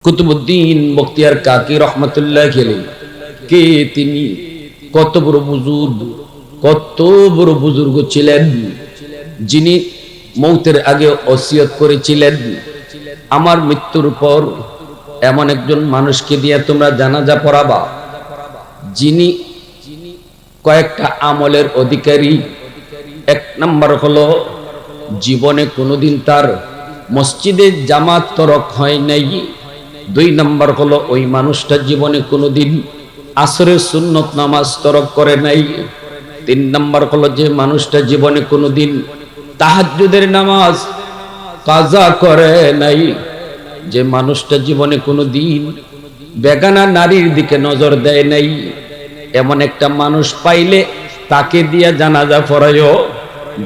কুতুবউদ্দিন বখতিয়ার কাকি রহমতুল্লাহ আলাইহি কে তিনি কত বড় বুজুর্গ ছিলেন, যিনি মৌতের আগে ওসিয়ত করেছিলেন, আমার মৃত্যুর পর এমন একজন মানুষকে দিয়ে তোমরা জানাজা পড়াবা যিনি কয়েকটা আমলের অধিকারী। এক নাম্বার হলো জীবনে কোনোদিন তার মসজিদে জামাত তরক হয় নাই। দুই নাম্বার হলো ওই মানুষটা জীবনে কোনোদিন আসরের সুন্নত নামাজ তরক করে নাই। তিন নাম্বার হলো যে মানুষটা জীবনে কোনোদিন তাহাজ্জুদের নামাজ কাজা করে নাই। যে মানুষটা জীবনে কোনোদিন বেগানা নারীর দিকে নজর দেয় নাই। এমন একটা মানুষ পাইলে তাকে দিয়ে জানাজা পড়াইও,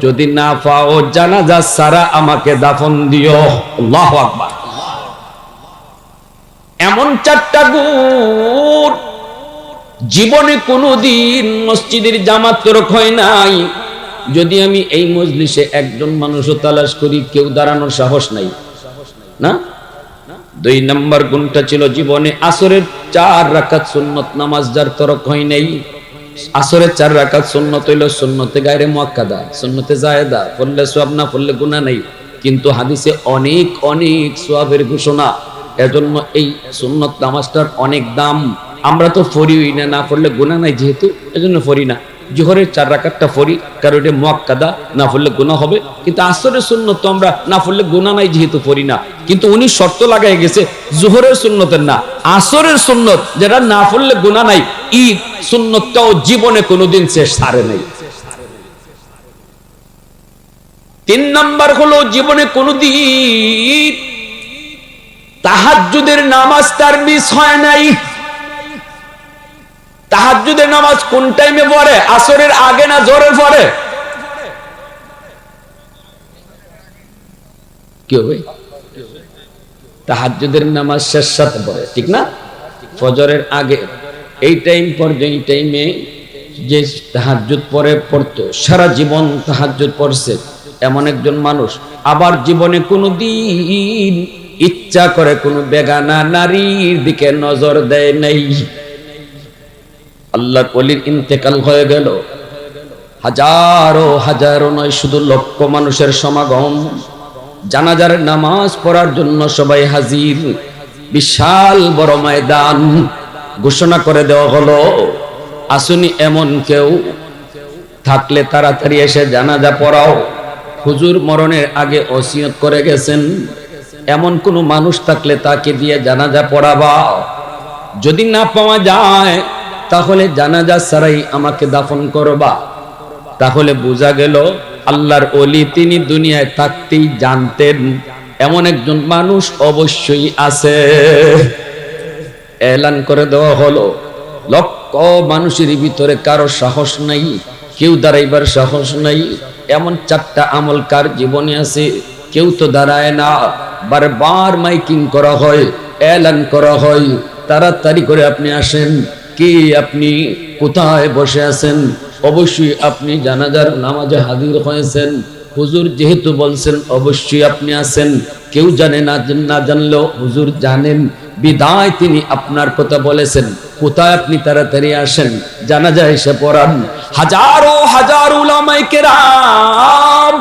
যদি না পাও জানাজা সারা আমাকে দাফন দিও। আল্লাহু আকবার। এমন চারটা গুণ, জীবনে কোনোদিন মসজিদের জামাত তরক হয় নাই। যদি আমি এই মজলিসে একজন মানুষও তালাশ করি, কেউ দাঁড়ানোর সাহস নাই না। দুই নম্বর গুণটা ছিল জীবনে আসরের 4 রাকাত সুন্নত নামাজ যার তরক হয় নাই। আসরের 4 রাকাত সুন্নত হইল সুন্নতে গায়রে মুআক্কাদা, সুন্নতে জায়েদা, পড়লে সওয়াব না পড়লে গুনাহ নাই। কিন্তু হাদিসে অনেক অনেক সওয়াবের ঘোষণা। এজন্য এই সুন্নত নামাজটার অনেক দাম। আমরা তো পড়িই না, না পড়লে গুনাহ নাই যেহেতু, এজন্য পড়ি না। জোহরের 4 রাকাতটা পড়ি কারণ এটা মুআক্কাদা, না পড়লে গুনাহ হবে। কিন্তু আসরের সুন্নত তো আমরা না পড়লে গুনাহ নাই যেহেতু পড়ি না। কিন্তু উনি শর্ত লাগাই গেছে জোহরের সুন্নতের না, আসরের সুন্নত যেটা না পড়লে গুনাহ নাই, এই সুন্নতটাও জীবনে কোনোদিন শেষ সারে নাই। 3 নাম্বার হলো জীবনে কোনোদিন তাহাজ্জুদের নামাজ তার মিস হয় নাই। তাহাজ্জুদের নামাজ কোন টাইমে পড়ে? আসরের আগে না জোহরের পরে? কি হবে? তাহাজ্জুদের নামাজ শেষ সাথে পড়ে, ঠিক না? ফজরের আগে এই টাইম পর্যন্ত, এই টাইমে যে তাহাজ্জুদ পড়তো, সারা জীবন তাহাজ্জুদ পড়ছে এমন একজন মানুষ আবার জীবনে কোনোদিন ইচ্ছা করে কোনো বেগানা নারীর দিকে নজর দেয় নাই। আল্লাহর ওলির ইন্তেকাল হয়ে গেল, হাজারো হাজারো নয়, শুধু লক্ষ মানুষের সমাগম। জানাজার নামাজ পড়ার জন্য সবাই হাজির। বিশাল বড় ময়দান। ঘোষণা করে দেওয়া হলো, আসুনি এমন কেউ থাকলে তাড়াতাড়ি এসে জানাজা পড়াও। হুজুর মরণের আগে ওসিয়ত করে গেছেন, এমন কোন মানুষ থাকলে তাকে দিয়ে জানাজা পড়াবা। যদি না পাওয়া যায় তাহলে জানাজা ছাড়াই আমাকে দাফন করবা। তাহলে বোঝা গেল আল্লাহর ওলি তিনি দুনিয়ায় থাকতেই জানতেন এমন একজন মানুষ অবশ্যই আছে। এলান করে দেওয়া হলো, লক্ষ মানুষের ভিতরে কারো সাহস নাই, কেউ দাঁড়াইবার সাহস নাই। এমন 4টা আমল কার জীবনে আছে? কেউ তো দাঁড়ায় না। বারবার মাইকিং করা হয়, এলান করা হয়, তাড়াতাড়ি করে আপনি আসেন। কি আপনি কোথায় বসে আছেন? অবশ্যই আপনি জানাজার নামাজে হাজির হয়েছেন। হুজুর যেহেতু বলছেন অবশ্যই আপনি আছেন। কেউ জানে না, না জানলেও হুজুর জানেন, বিদায় তিনি আপনার কথা বলেছেন। কোথায়? আপনি তাড়াতাড়ি আসেন, জানাজা এসে পড়ান। হাজারো হাজার উলামায়ে কেরাম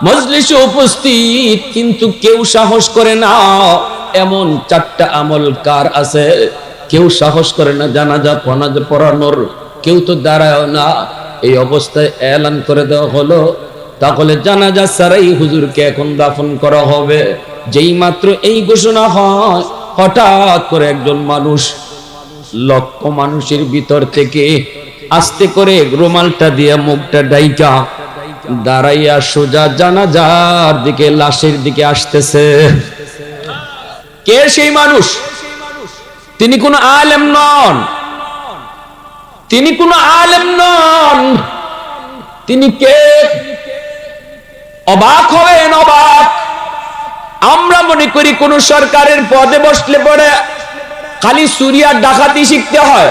মজলিসে উপস্থিত, কিন্তু কেউ সাহস করে না। এমন 4টা আমল কার আছে? কেউ সাহস করে না জানাজা পড়ানোর, কেউ তো দাঁড়ায় না। এই অবস্থায় এলান করে দেওয়া হলো, তাহলে জানাজা ছাড়াই হুজুরকে এখন দাফন করা হবে। যেই মাত্র এই ঘোষণা হয়, হঠাৎ করে একজন মানুষ লক্ষ মানুষের ভিতর থেকে আস্তে করে রুমালটা দিয়ে মুখটা ডাইকা দাঁড়াইয়া সোজা জানাজার দিকে, লাশের দিকে আসতেছে। কে সেই মানুষ? তিনি কোন আলেম নন, তিনি কোন আলেম নন। তিনি কে? অবাক হবেন, অবাক। আমরা মনে করি কোন সরকারের পদে বসলে পরে খালি চুরি আর ডাকাতি শিখতে হয়,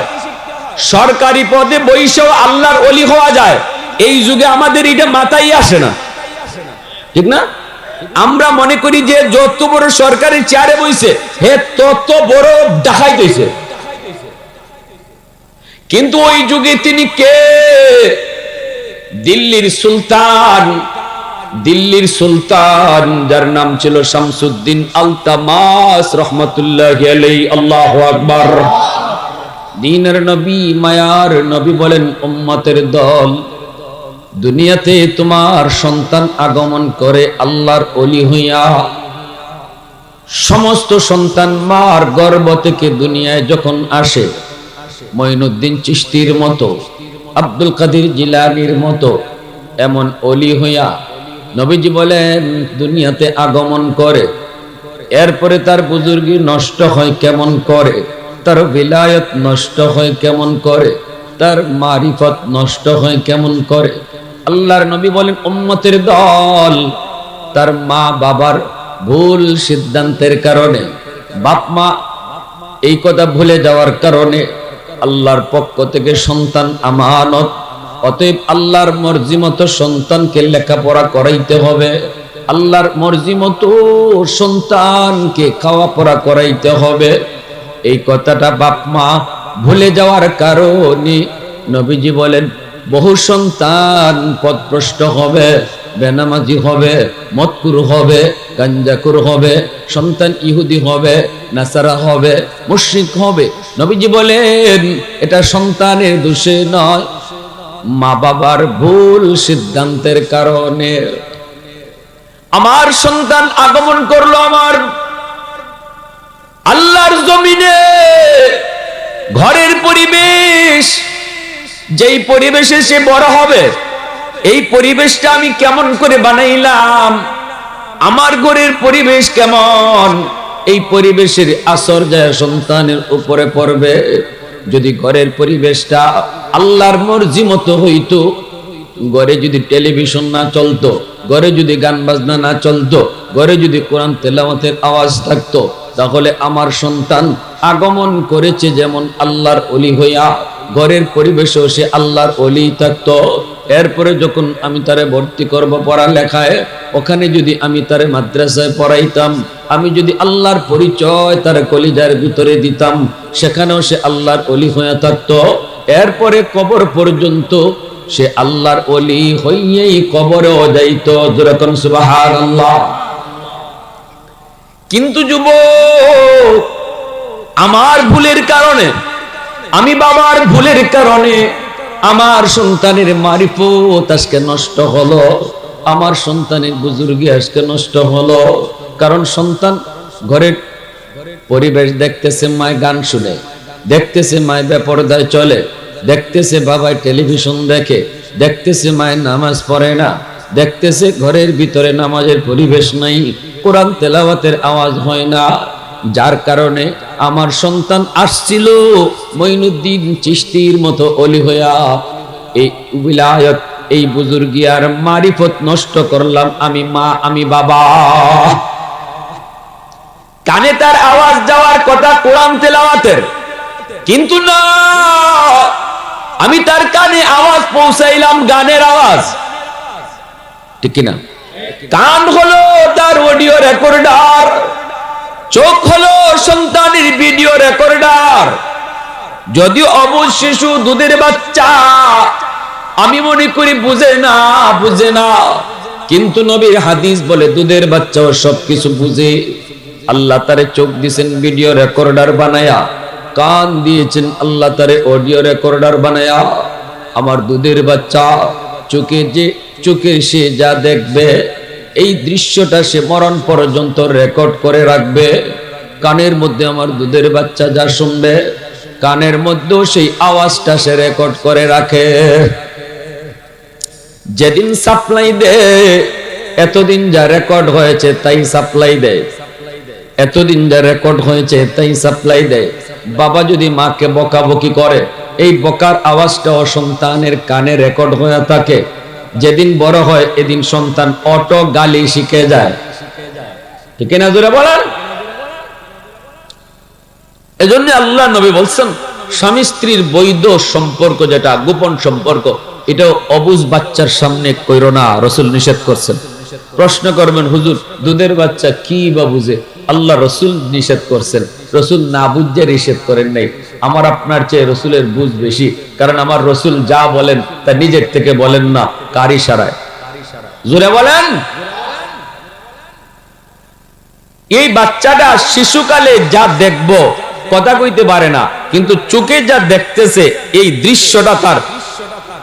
সরকারি পদে বইসেও আল্লাহর ওলি হওয়া যায়। এই যুগে আমাদের এটা মাথায় আসে না, ঠিক না? আমরা মনে করি যে যত বড় সরকারি চেয়ারে বইছে হে তত বড় ডাকাইত হইছে, কিন্তু ওই যুগে তিনি কে? দিল্লির সুলতান, দিল্লির সুলতান যার নাম ছিল শামসুদ্দিন আলতামাস রহমতুল্লাহি আলাইহি। আল্লাহু আকবার। দ্বীনের নবী, মায়ার নবী বলেন, উম্মতের দল, দুনিয়াতে তোমার সন্তান আগমন করে আল্লাহর ওলি হইয়া। সমস্ত সন্তান মার গর্ভ থেকে দুনিয়ায় যখন আসে, মঈনুদ্দিন চিশতির মতো, আব্দুল কাদের জিলানীর মতো এমন ওলি হইয়া নবীজি বলেন দুনিয়াতে আগমন করে। এরপরে তার বুজুর্গি নষ্ট হয় কেমন করে, তার বিলায়ত নষ্ট হয় কেমন করে, তার মারিফত নষ্ট হয় কেমন করে। আল্লাহর নবী বলেন, উম্মতের দল, তার মা বাবার ভুল সিদ্ধান্তের কারণে, বাপ মা এই কথা ভুলে যাওয়ার কারণে আল্লাহর পক্ষ থেকে সন্তান আমানত। অতএব আল্লাহর মর্জি মতো সন্তানকে লেখাপড়া করাইতে হবে, আল্লাহর মর্জি মতো সন্তানকে খাওয়া পড়া করাইতে হবে। এই কথাটা বাপ মা ভুলে যাওয়ার কারণে নবীজি বলেন বহু সন্তান পথভ্রষ্ট হবে, বেনামাজি হবে, মদকুর হবে, গাঞ্জাকুর হবে, সন্তান ইহুদি হবে, নাসারা হবে, মুশরিক হবে। নবীজি বলেন এটা সন্তানের দোষে নয়, মা বাবার ভুল সিদ্ধান্তের কারণে। আমার সন্তান আগমন করলো আমার আল্লাহর জমিনে, ঘরের পরিবেশ, যেই পরিবেশে সে বড় হবে, এই পরিবেশটা আমি কেমন করে বানাইলাম, আমার ঘরের পরিবেশ কেমন, এই পরিবেশের আসর যায় সন্তানের উপরে পড়বে। যদি ঘরের পরিবেশটা আল্লাহর মর্জি মতো হইতো, ঘরে যদি টেলিভিশন না চলতো, ঘরে যদি গান বাজনা না চলতো, ঘরে যদি কোরআন তেলাওয়াতের আওয়াজ থাকতো, তাহলে আমার সন্তান আগমন করেছে যেমন আল্লাহর ওলি হইয়া, ঘরের পরিবেশেও সে আল্লাহর ওলি থাকতো। এরপরে যখন আমি তারে ভর্তি করব পড়ালেখায়, ওখানে যদি আমি তারে মাদ্রাসায় পড়াইতাম, আমি যদি আল্লাহর পরিচয় তার কলিজার ভিতরে দিতাম, সেখানেও সে আল্লাহর ওলি হয়ে থাকতো। এরপরে কবর পর্যন্ত সে আল্লাহর ওলি হইয়েই কবরেও যাইত। যেরকম সুবহানাল্লাহ। কিন্তু যুবক, আমার ভুলের কারণে, আমি বাবার ভুলের কারণে আমার সন্তানের মারিফত আজকে নষ্ট হলো, আমার সন্তানের বুজুর্গি আজকে নষ্ট হলো। কারণ সন্তান ঘরের পরিবেশ দেখতেছে, মায় গান শুনে, দেখতেছে মায় বেপরদায় চলে, দেখতেছে বাবায় টেলিভিশন দেখে, দেখতেছে মায়ের নামাজ পড়ে না, দেখতেছে ঘরের ভিতরে নামাজের পরিবেশ নাই, কোরআন তেলাওয়াতের আওয়াজ হয় না। যার কারণে আমার সন্তান আসছিল মঈনুদ্দিন চিশতির মতো ওলি হইয়া, এই উবিলায়ত, এই বুজুর্গিয়ার মারিফত নষ্ট করলাম আমি মা, আমি বাবা। কানে তার আওয়াজ যাওয়ার কথা কোরআন তেলাওয়াতের, কিন্তু না, আমি তার কানে আওয়াজ পৌঁছাইলাম গানের আওয়াজ, ঠিক কিনা? কান হলো তার অডিও রেকর্ডার, চোখ হলো সন্তানের ভিডিও রেকর্ডার। যদিও অবুঝ শিশু, দুধের বাচ্চা, আমি মনে করি বুঝে না, বুঝে না, কিন্তু নবীর হাদিস বলে দুধের বাচ্চাও সবকিছু বুঝে। আল্লাহ তারে চোখ দিয়েছেন ভিডিও রেকর্ডার বানায়া, কান দিয়েছেন আল্লাহ তারে অডিও রেকর্ডার বানায়া। আমার দুধের বাচ্চা চোখে সে যা দেখবে, এই দৃশ্যটা সে মরণ পর্যন্ত রেকর্ড করে রাখবে। কানের মধ্যে আমার দুধের বাচ্চা যা শুনবে, কানের মধ্যেও সেই আওয়াজটা সে রেকর্ড করে রাখে। যেদিন সাপ্লাই দেয়, এতদিন যা রেকর্ড হয়েছে তাই সাপ্লাই দেয়, এতদিন যা রেকর্ড হয়েছে তাই সাপ্লাই দেয়। বাবা যদি মাকে বকাবকি করে, এই বকার আওয়াজটাও সন্তানের কানে রেকর্ড হয়ে থাকে। যেদিন বড় হয় এদিন সন্তান অটো গালি শিখে যায়, ঠিক না? জোরে বলেন। এজন্য আল্লাহ নবী বলছেন, স্বামী স্ত্রীর বৈধ সম্পর্ক যেটা গোপন সম্পর্ক, এটাও অবুঝ বাচ্চার সামনে কইরো না, রাসূল নিষেধ করছেন। প্রশ্ন করবেন, হুজুর দুধের বাচ্চা কি বা বুঝে? আল্লাহ রসুল নিষেধ করছেন, রসুল না বুঝে নিষেধ করেন নাই। আমার আপনার চেয়ে রসুলের বুঝ বেশি, কারণ আমার রসুল যা বলেন তা নিজের থেকে বলেন না, কার ইশারায়। জোরে বলেন। এই বাচ্চাটা শিশুকালে যা দেখবো, কথা কইতে পারে না, কিন্তু চোখে যা দেখতেছে এই দৃশ্যটা তার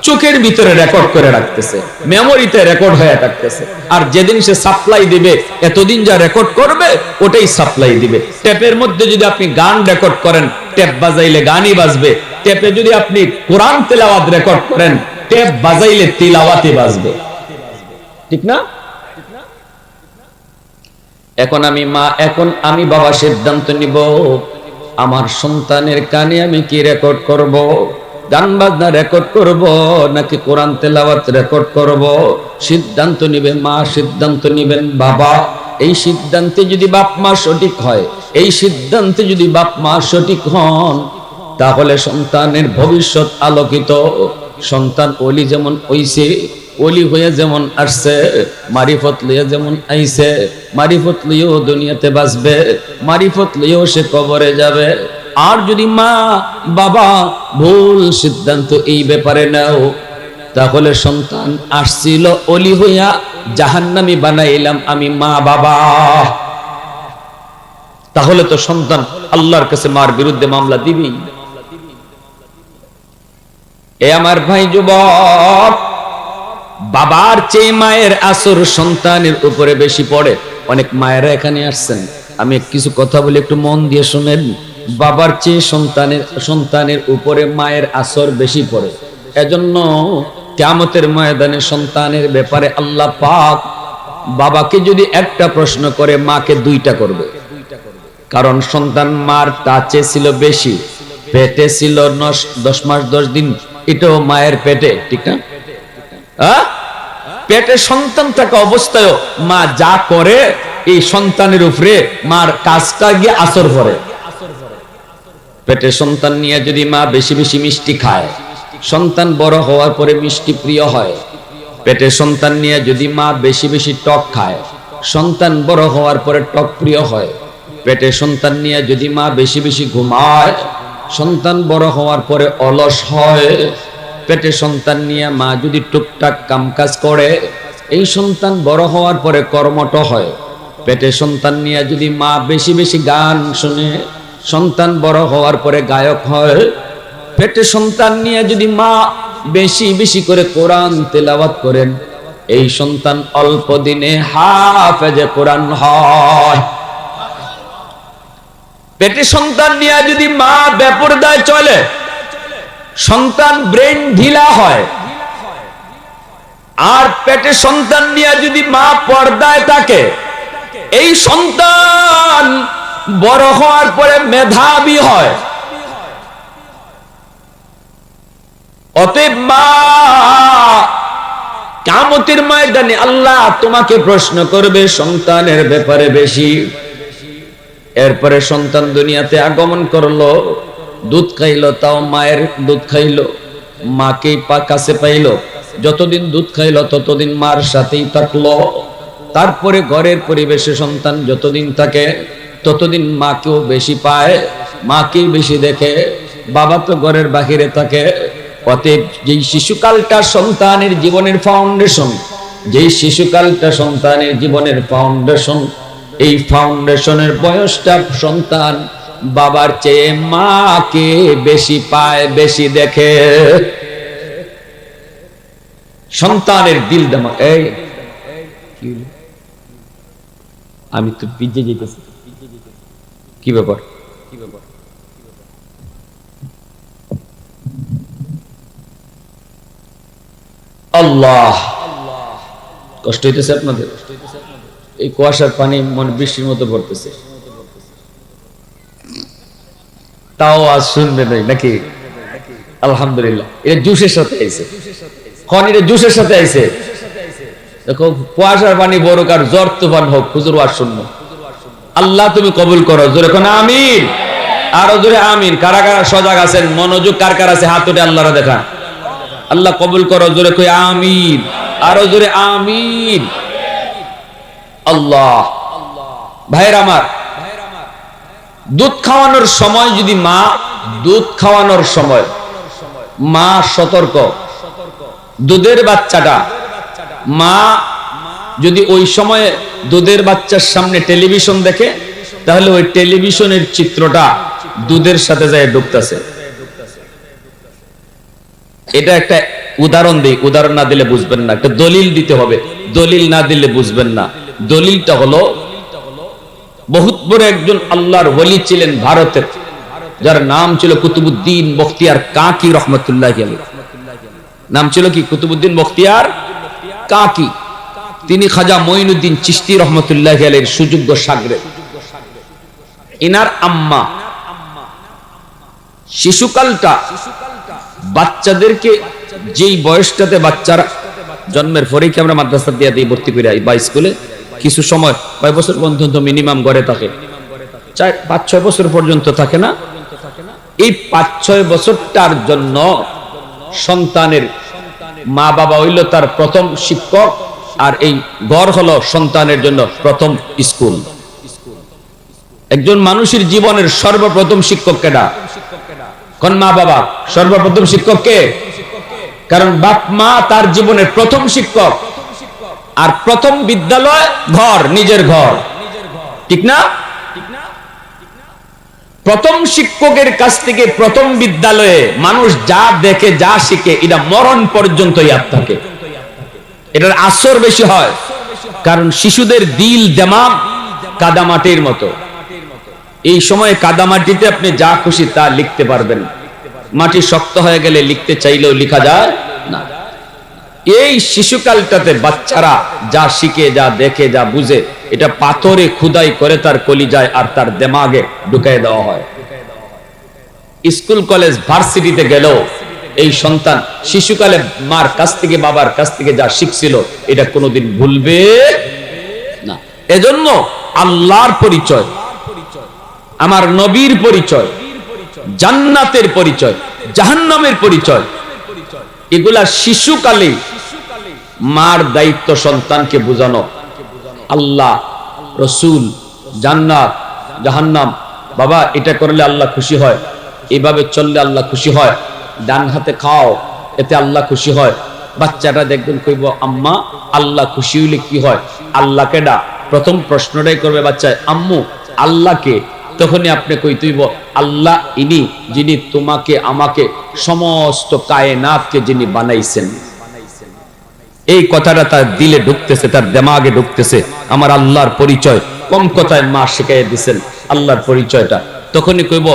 চোখের ভিতরে রেকর্ড করে রাখতেছে, মেমোরিতে রেকর্ড হয়ে থাকতেছে। আর যেদিন সে সাপ্লাই দিবে, এতদিন যা রেকর্ড করবে ওটাই সাপ্লাই দিবে। টেপের মধ্যে যদি আপনি গান রেকর্ড করেন, টেপ বাজাইলে গানই বাজবে। টেপে যদি আপনি কোরআন তেলাওয়াত রেকর্ড করেন, টেপ বাজাইলে তিলাওয়াতই বাজবে, ঠিক না? এখন আমি বাবা সিদ্ধান্ত নিব, আমার সন্তানের কানে আমি কি রেকর্ড করব? গান বাজনা রেকর্ড করব নাকি কোরআন তেলাওয়াত রেকর্ড করব? সিদ্ধান্ত নিবে মা, সিদ্ধান্ত নিবেন বাবা। এই সিদ্ধান্তে যদি বাপ মা সঠিক হয়, এই সিদ্ধান্তে যদি বাপ মা সঠিক হন, তাহলে সন্তানের ভবিষ্যৎ আলোকিত। সন্তান ওলি যেমন হইছে, ওলি হয়ে যেমন আসছে, মারিফত লইয়া যেমন আইছে, মারিফত লইয়াও দুনিয়াতে বাঁচবে, মারিফত লইয়াও সে কবরে যাবে। আর যদি মা বাবা ভুল সিদ্ধান্ত এই ব্যাপারে নাও, তাহলে সন্তান আসছিল ওলি হইয়া, জাহান্নামী বানাইলাম আমি মা বাবা। তাহলে তো সন্তান আল্লাহর কাছে মার বিরুদ্ধে মামলা দিবেই। এ আমার ভাই যুবক, বাবার চেয়ে মায়ের আসর সন্তানের উপরে বেশি পড়ে। অনেক মায়েরা এখানে আসছেন, আমি কিছু কথা বলি, একটু মন দিয়ে শুনেন। বাবার চেয়ে সন্তানের উপরে মায়ের আসর বেশি পড়ে। এজন্য কিয়ামতের ময়দানে সন্তানের ব্যাপারে আল্লাহ পাক বাবাকে যদি একটা প্রশ্ন করে, মাকে দুইটা করবে। কারণ সন্তান মার কাছে ছিল বেশি, পেটে ছিল 10 মাস 10 দিন, এটাও মায়ের পেটে, ঠিক না? পেটে সন্তান থাকা অবস্থায় মা যা করে, এই সন্তানের উপরে মার কাজটা গিয়ে আসর করে। পেটে সন্তান নিয়ে যদি মা বেশি বেশি মিষ্টি খায়, সন্তান বড় হওয়ার পরে মিষ্টি প্রিয় হয়। পেটে সন্তান নিয়ে যদি মা বেশি বেশি টক খায়, সন্তান বড় হওয়ার পরে টক প্রিয় হয়। পেটে সন্তান নিয়ে যদি মা বেশি বেশি ঘুমায়, সন্তান বড় হওয়ার পরে অলস হয়। পেটে সন্তান নিয়ে মা যদি টুকটাক কামকাজ করে, এই সন্তান বড় হওয়ার পরে কর্মঠ হয়। পেটে সন্তান নিয়ে যদি মা বেশি বেশি গান শুনে, সন্তান বড় হওয়ার পরে গায়ক হয়। পেটে সন্তান নিয়ে যদি মা বেশি বেশি করে কোরআন তেলাওয়াত করেন, এই সন্তান অল্প দিনে হাফেজে কোরআন হয়। পেটে সন্তান নিয়ে যদি মা বেপরদায় চলে, সন্তান ব্রেন ঢিলা হয়। আর পেটে সন্তান নিয়ে যদি মা পর্দায় থাকে, এই সন্তান বড় হওয়ার পরে মেধাবী হয়। অতএব মা, কিয়ামতের ময়দানে আল্লাহ তোমাকে প্রশ্ন করবে সন্তানের ব্যাপারে বেশি। এরপরে সন্তান দুনিয়াতে আগমন করলো, দুধ খাইলো, তাও মায়ের দুধ খাইলো, মাকে কাছে পাইলো। যতদিন দুধ খাইলো ততদিন মার সাথেই থাকলো। তারপরে ঘরের পরিবেশে সন্তান যতদিন থাকে, ততদিন মাকেও বেশি পায়, মাকেই বেশি দেখে। বাবা তো ঘরের বাহিরে থাকে। অতএব যেই শিশুকালটা সন্তানের জীবনের ফাউন্ডেশন, যেই শিশুকালটা সন্তানের জীবনের ফাউন্ডেশন, এই ফাউন্ডেশনের বয়সটা সন্তান বাবার চেয়ে মাকে বেশি পায়, বেশি দেখে। সন্তানের দিল দেমা, এই আমি তো ভিজে যেতেছি, কি ব্যাপার? আল্লাহ, কষ্ট হইতেছে আপনাদের? এই কুয়াশার পানি মনে বৃষ্টির মতো পড়তেছে, তাও আজ শুনবে নাকি? আলহামদুলিল্লাহ, এটা জুসের সাথে আইছে। এটা জুসের সাথে আইছে। দেখো, কুয়াশার পানি বড় কার জ্বর তুফান হোক, হুজুর ওয়াজ শুনবো। আল্লাহ তুমি কবুল করো, জোরে কোন আমিন। আরো জোরে আমিন। কারা কারা সজাগ আছেন, মনোযোগ কার কার আছে, হাত উঠে আল্লাহরা দেখা। আল্লাহ কবুল করো, জোরে কই আমিন। আরো জোরে আমিন। আল্লাহ, ভাইয়ের আমার, দুধ খাওয়ানোর সময় যদি দুধ খাওয়ানোর সময় মা সতর্ক, দুধের বাচ্চাটা মা যদি ওই সময়ে দুধের বাচ্চার সামনে টেলিভিশন দেখে, তাহলে ওই টেলিভিশনের চিত্রটা দুধের সাথে যায় ঢুকতেছে। এটা একটা উদাহরণ দিই, উদাহরণ না দিলে বুঝবেন না, একটা দলিল দিতে হবে, দলিল না দিলে বুঝবেন না। দলিলটা হলো, বহুত বড় একজন আল্লাহর ওলি ছিলেন ভারতের, যার নাম ছিল কুতুবউদ্দিন বখতিয়ার কাকি রহমতুল্লাহি আলাইহি। নাম ছিল কি? কুতুবউদ্দিন বখতিয়ার কাকি। তিনি খাজা মঈনুদ্দিন চিশতি রহমতুল্লাহি আলাইহির সুযোগ্য শাগরেদ। ইনার আম্মা শিশুকালটা বাচ্চাদেরকে যেই বয়সটাতে বাচ্চারা জন্মের পরেই কি আমরা মাদ্রাসা দিয়ে দিই, ভর্তি করে বা স্কুলে, কিছু সময় 5 বছর পর্যন্ত মিনিমাম ঘরে থাকে, 5-6 বছর পর্যন্ত থাকে না? এই 5-6 বছরটার জন্য সন্তানের মা বাবা হইল তার প্রথম শিক্ষক, আর এই ঘর হলো সন্তানের জন্য প্রথম স্কুল। একজন মানুষের জীবনের সর্বপ্রথম শিক্ষক কেডা? কোন? মা বাবা। সর্বপ্রথম শিক্ষক কে? কারণ বাপ মা তার জীবনের প্রথম শিক্ষক, আর প্রথম বিদ্যালয় ঘর, নিজের ঘর, ঠিক না? প্রথম শিক্ষকের কাছ থেকে প্রথম বিদ্যালয়ে মানুষ যা দেখে যা শিখে, এটা মরণ পর্যন্ত ইয়াদ থাকে। এটার আসর বেশি হয়, কারণ শিশুদের দিল দিমাগ কাদামাটির মতো। এই সময় কাদামাটিতে আপনি যা খুশি তা লিখতে পারবেন, মাটি শক্ত হয়ে গেলে লিখতে চাইলেও লেখা যায় না। এই শিশুকালটাতে বাচ্চারা যা শিখে, যা দেখে, যা বুঝে, এটা পাথরে খুদাই করে তার কলিজায় আর তার দিমাগে ঢুকাই দেওয়া হয়। স্কুল কলেজ ভার্সিটিতে গেলেও এই সন্তান শিশুকালে মার কাছ থেকে বাবার কাছ থেকে যা শিখছিল এটা কোনোদিন ভুলবে না। এজন্য আল্লাহর পরিচয়, আমার নবীর পরিচয়, জান্নাতের পরিচয়, জাহান্নামের পরিচয়, এগুলা শিশুকালে মার দায়িত্ব সন্তানকে বোঝানো। আল্লাহ, রসুল, জান্নাত, জাহান্নাম, বাবা এটা করলে আল্লাহ খুশি হয়, এইভাবে চললে আল্লাহ খুশি হয়, ডান হাতে খাও এতে আল্লাহ খুশি হয়। বাচ্চাটা দেখবেন কইব, আম্মা আল্লাহ খুশি হইলে কি হয়? আল্লাহকে ডা প্রথম প্রশ্নটাই করবে বাচ্চা, আম্মু আল্লাহকে? তখনই আপনি কই তুইব, আল্লাহ ইনি যিনি তোমাকে আমাকে সমস্ত কায়নাতকে যিনি বানাইছেন। এই কথাটা তার দিলে ঢুকতেছে, তার দিমাগে ঢুকতেছে। আমার আল্লাহর পরিচয় কম কথায় মা শিখাইয়া দিচ্ছেন আল্লাহর পরিচয়টা। তখনই কইব,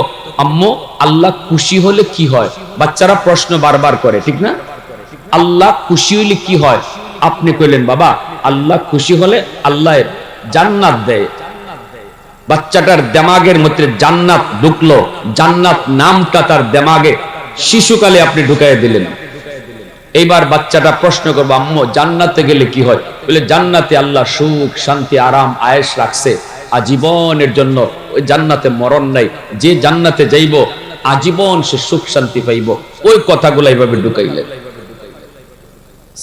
আম্মু আল্লাহ খুশি হলে কি হয়? বাচ্চারা প্রশ্ন বারবার করে, ঠিক না? আল্লাহ খুশি হইলে কি হয়? আপনি কইলেন, বাবা আল্লাহ খুশি হলে আল্লাহ জান্নাত দেয়। বাচ্চাটার দিমাগের মধ্যে জান্নাত ঢুকলো, জান্নাত নামটা তার দিমাগে শিশুকালে আপনি ঢুকাইয়া দিলেন। এইবার বাচ্চাটা প্রশ্ন করবো, আম্মু জান্নাতে গেলে কি হয়? বলে, জান্নাতে আল্লাহ সুখ শান্তি আরাম আয়েশ রাখছে আজীবনের জন্য, ওই জান্নাতে মরণ নাই, যে জান্নাতে যাইব আজীবন সে সুখ শান্তি পাইব। ওই কথাগুলো এইভাবে ঢুকাইলেন।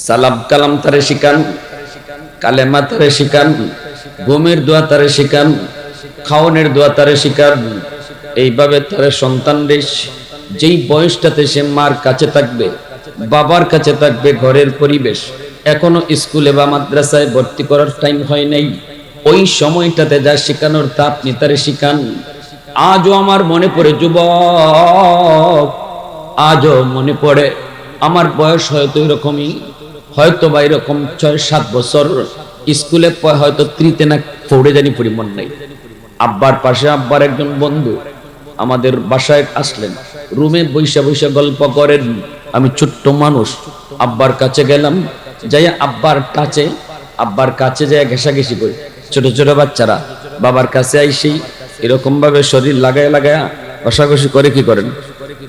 সালাম কালাম তারে শিখান, কালেমা তারে শিখান, ঘুমের দোয়া তারে শিখান, খাওয়ানোর দোয়া তারে শিখান। এইভাবে তারে সন্তান যেই বয়সটাতে সে মার কাছে থাকবে, বাবার কাছে থাকবে, ঘরের পরিবেশ, এখনো স্কুলে বা মাদ্রাসায় ভর্তি করার টাইম হয় নাই, ওই সময়টাতে যা শেখানোর তা আপনি তারে শিখান। আজও আমার মনে পড়ে যুবক, আজও মনে পড়ে, আমার বয়স হয়তো এরকমই, হয়তো বা এরকম 6-7 বছর, স্কুলে হয়তো 3-তে না 4-এ জানি পরিমাণ নাই। আব্বার পাশে আব্বার একজন বন্ধু আমাদের বাসায় আসলেন, রুমে বৈশা বৈশা গল্প করেন। আমি ছোট্ট মানুষ, আব্বার কাছে গেলাম, যাই আব্বার কাছে যাই ঘেঁষাঘেঁষি করি। ছোট ছোট বাচ্চারা বাবার কাছে আইসি এরকম ভাবে শরীর লাগায় লাগায় ঘষাঘষি করে। কি করেন?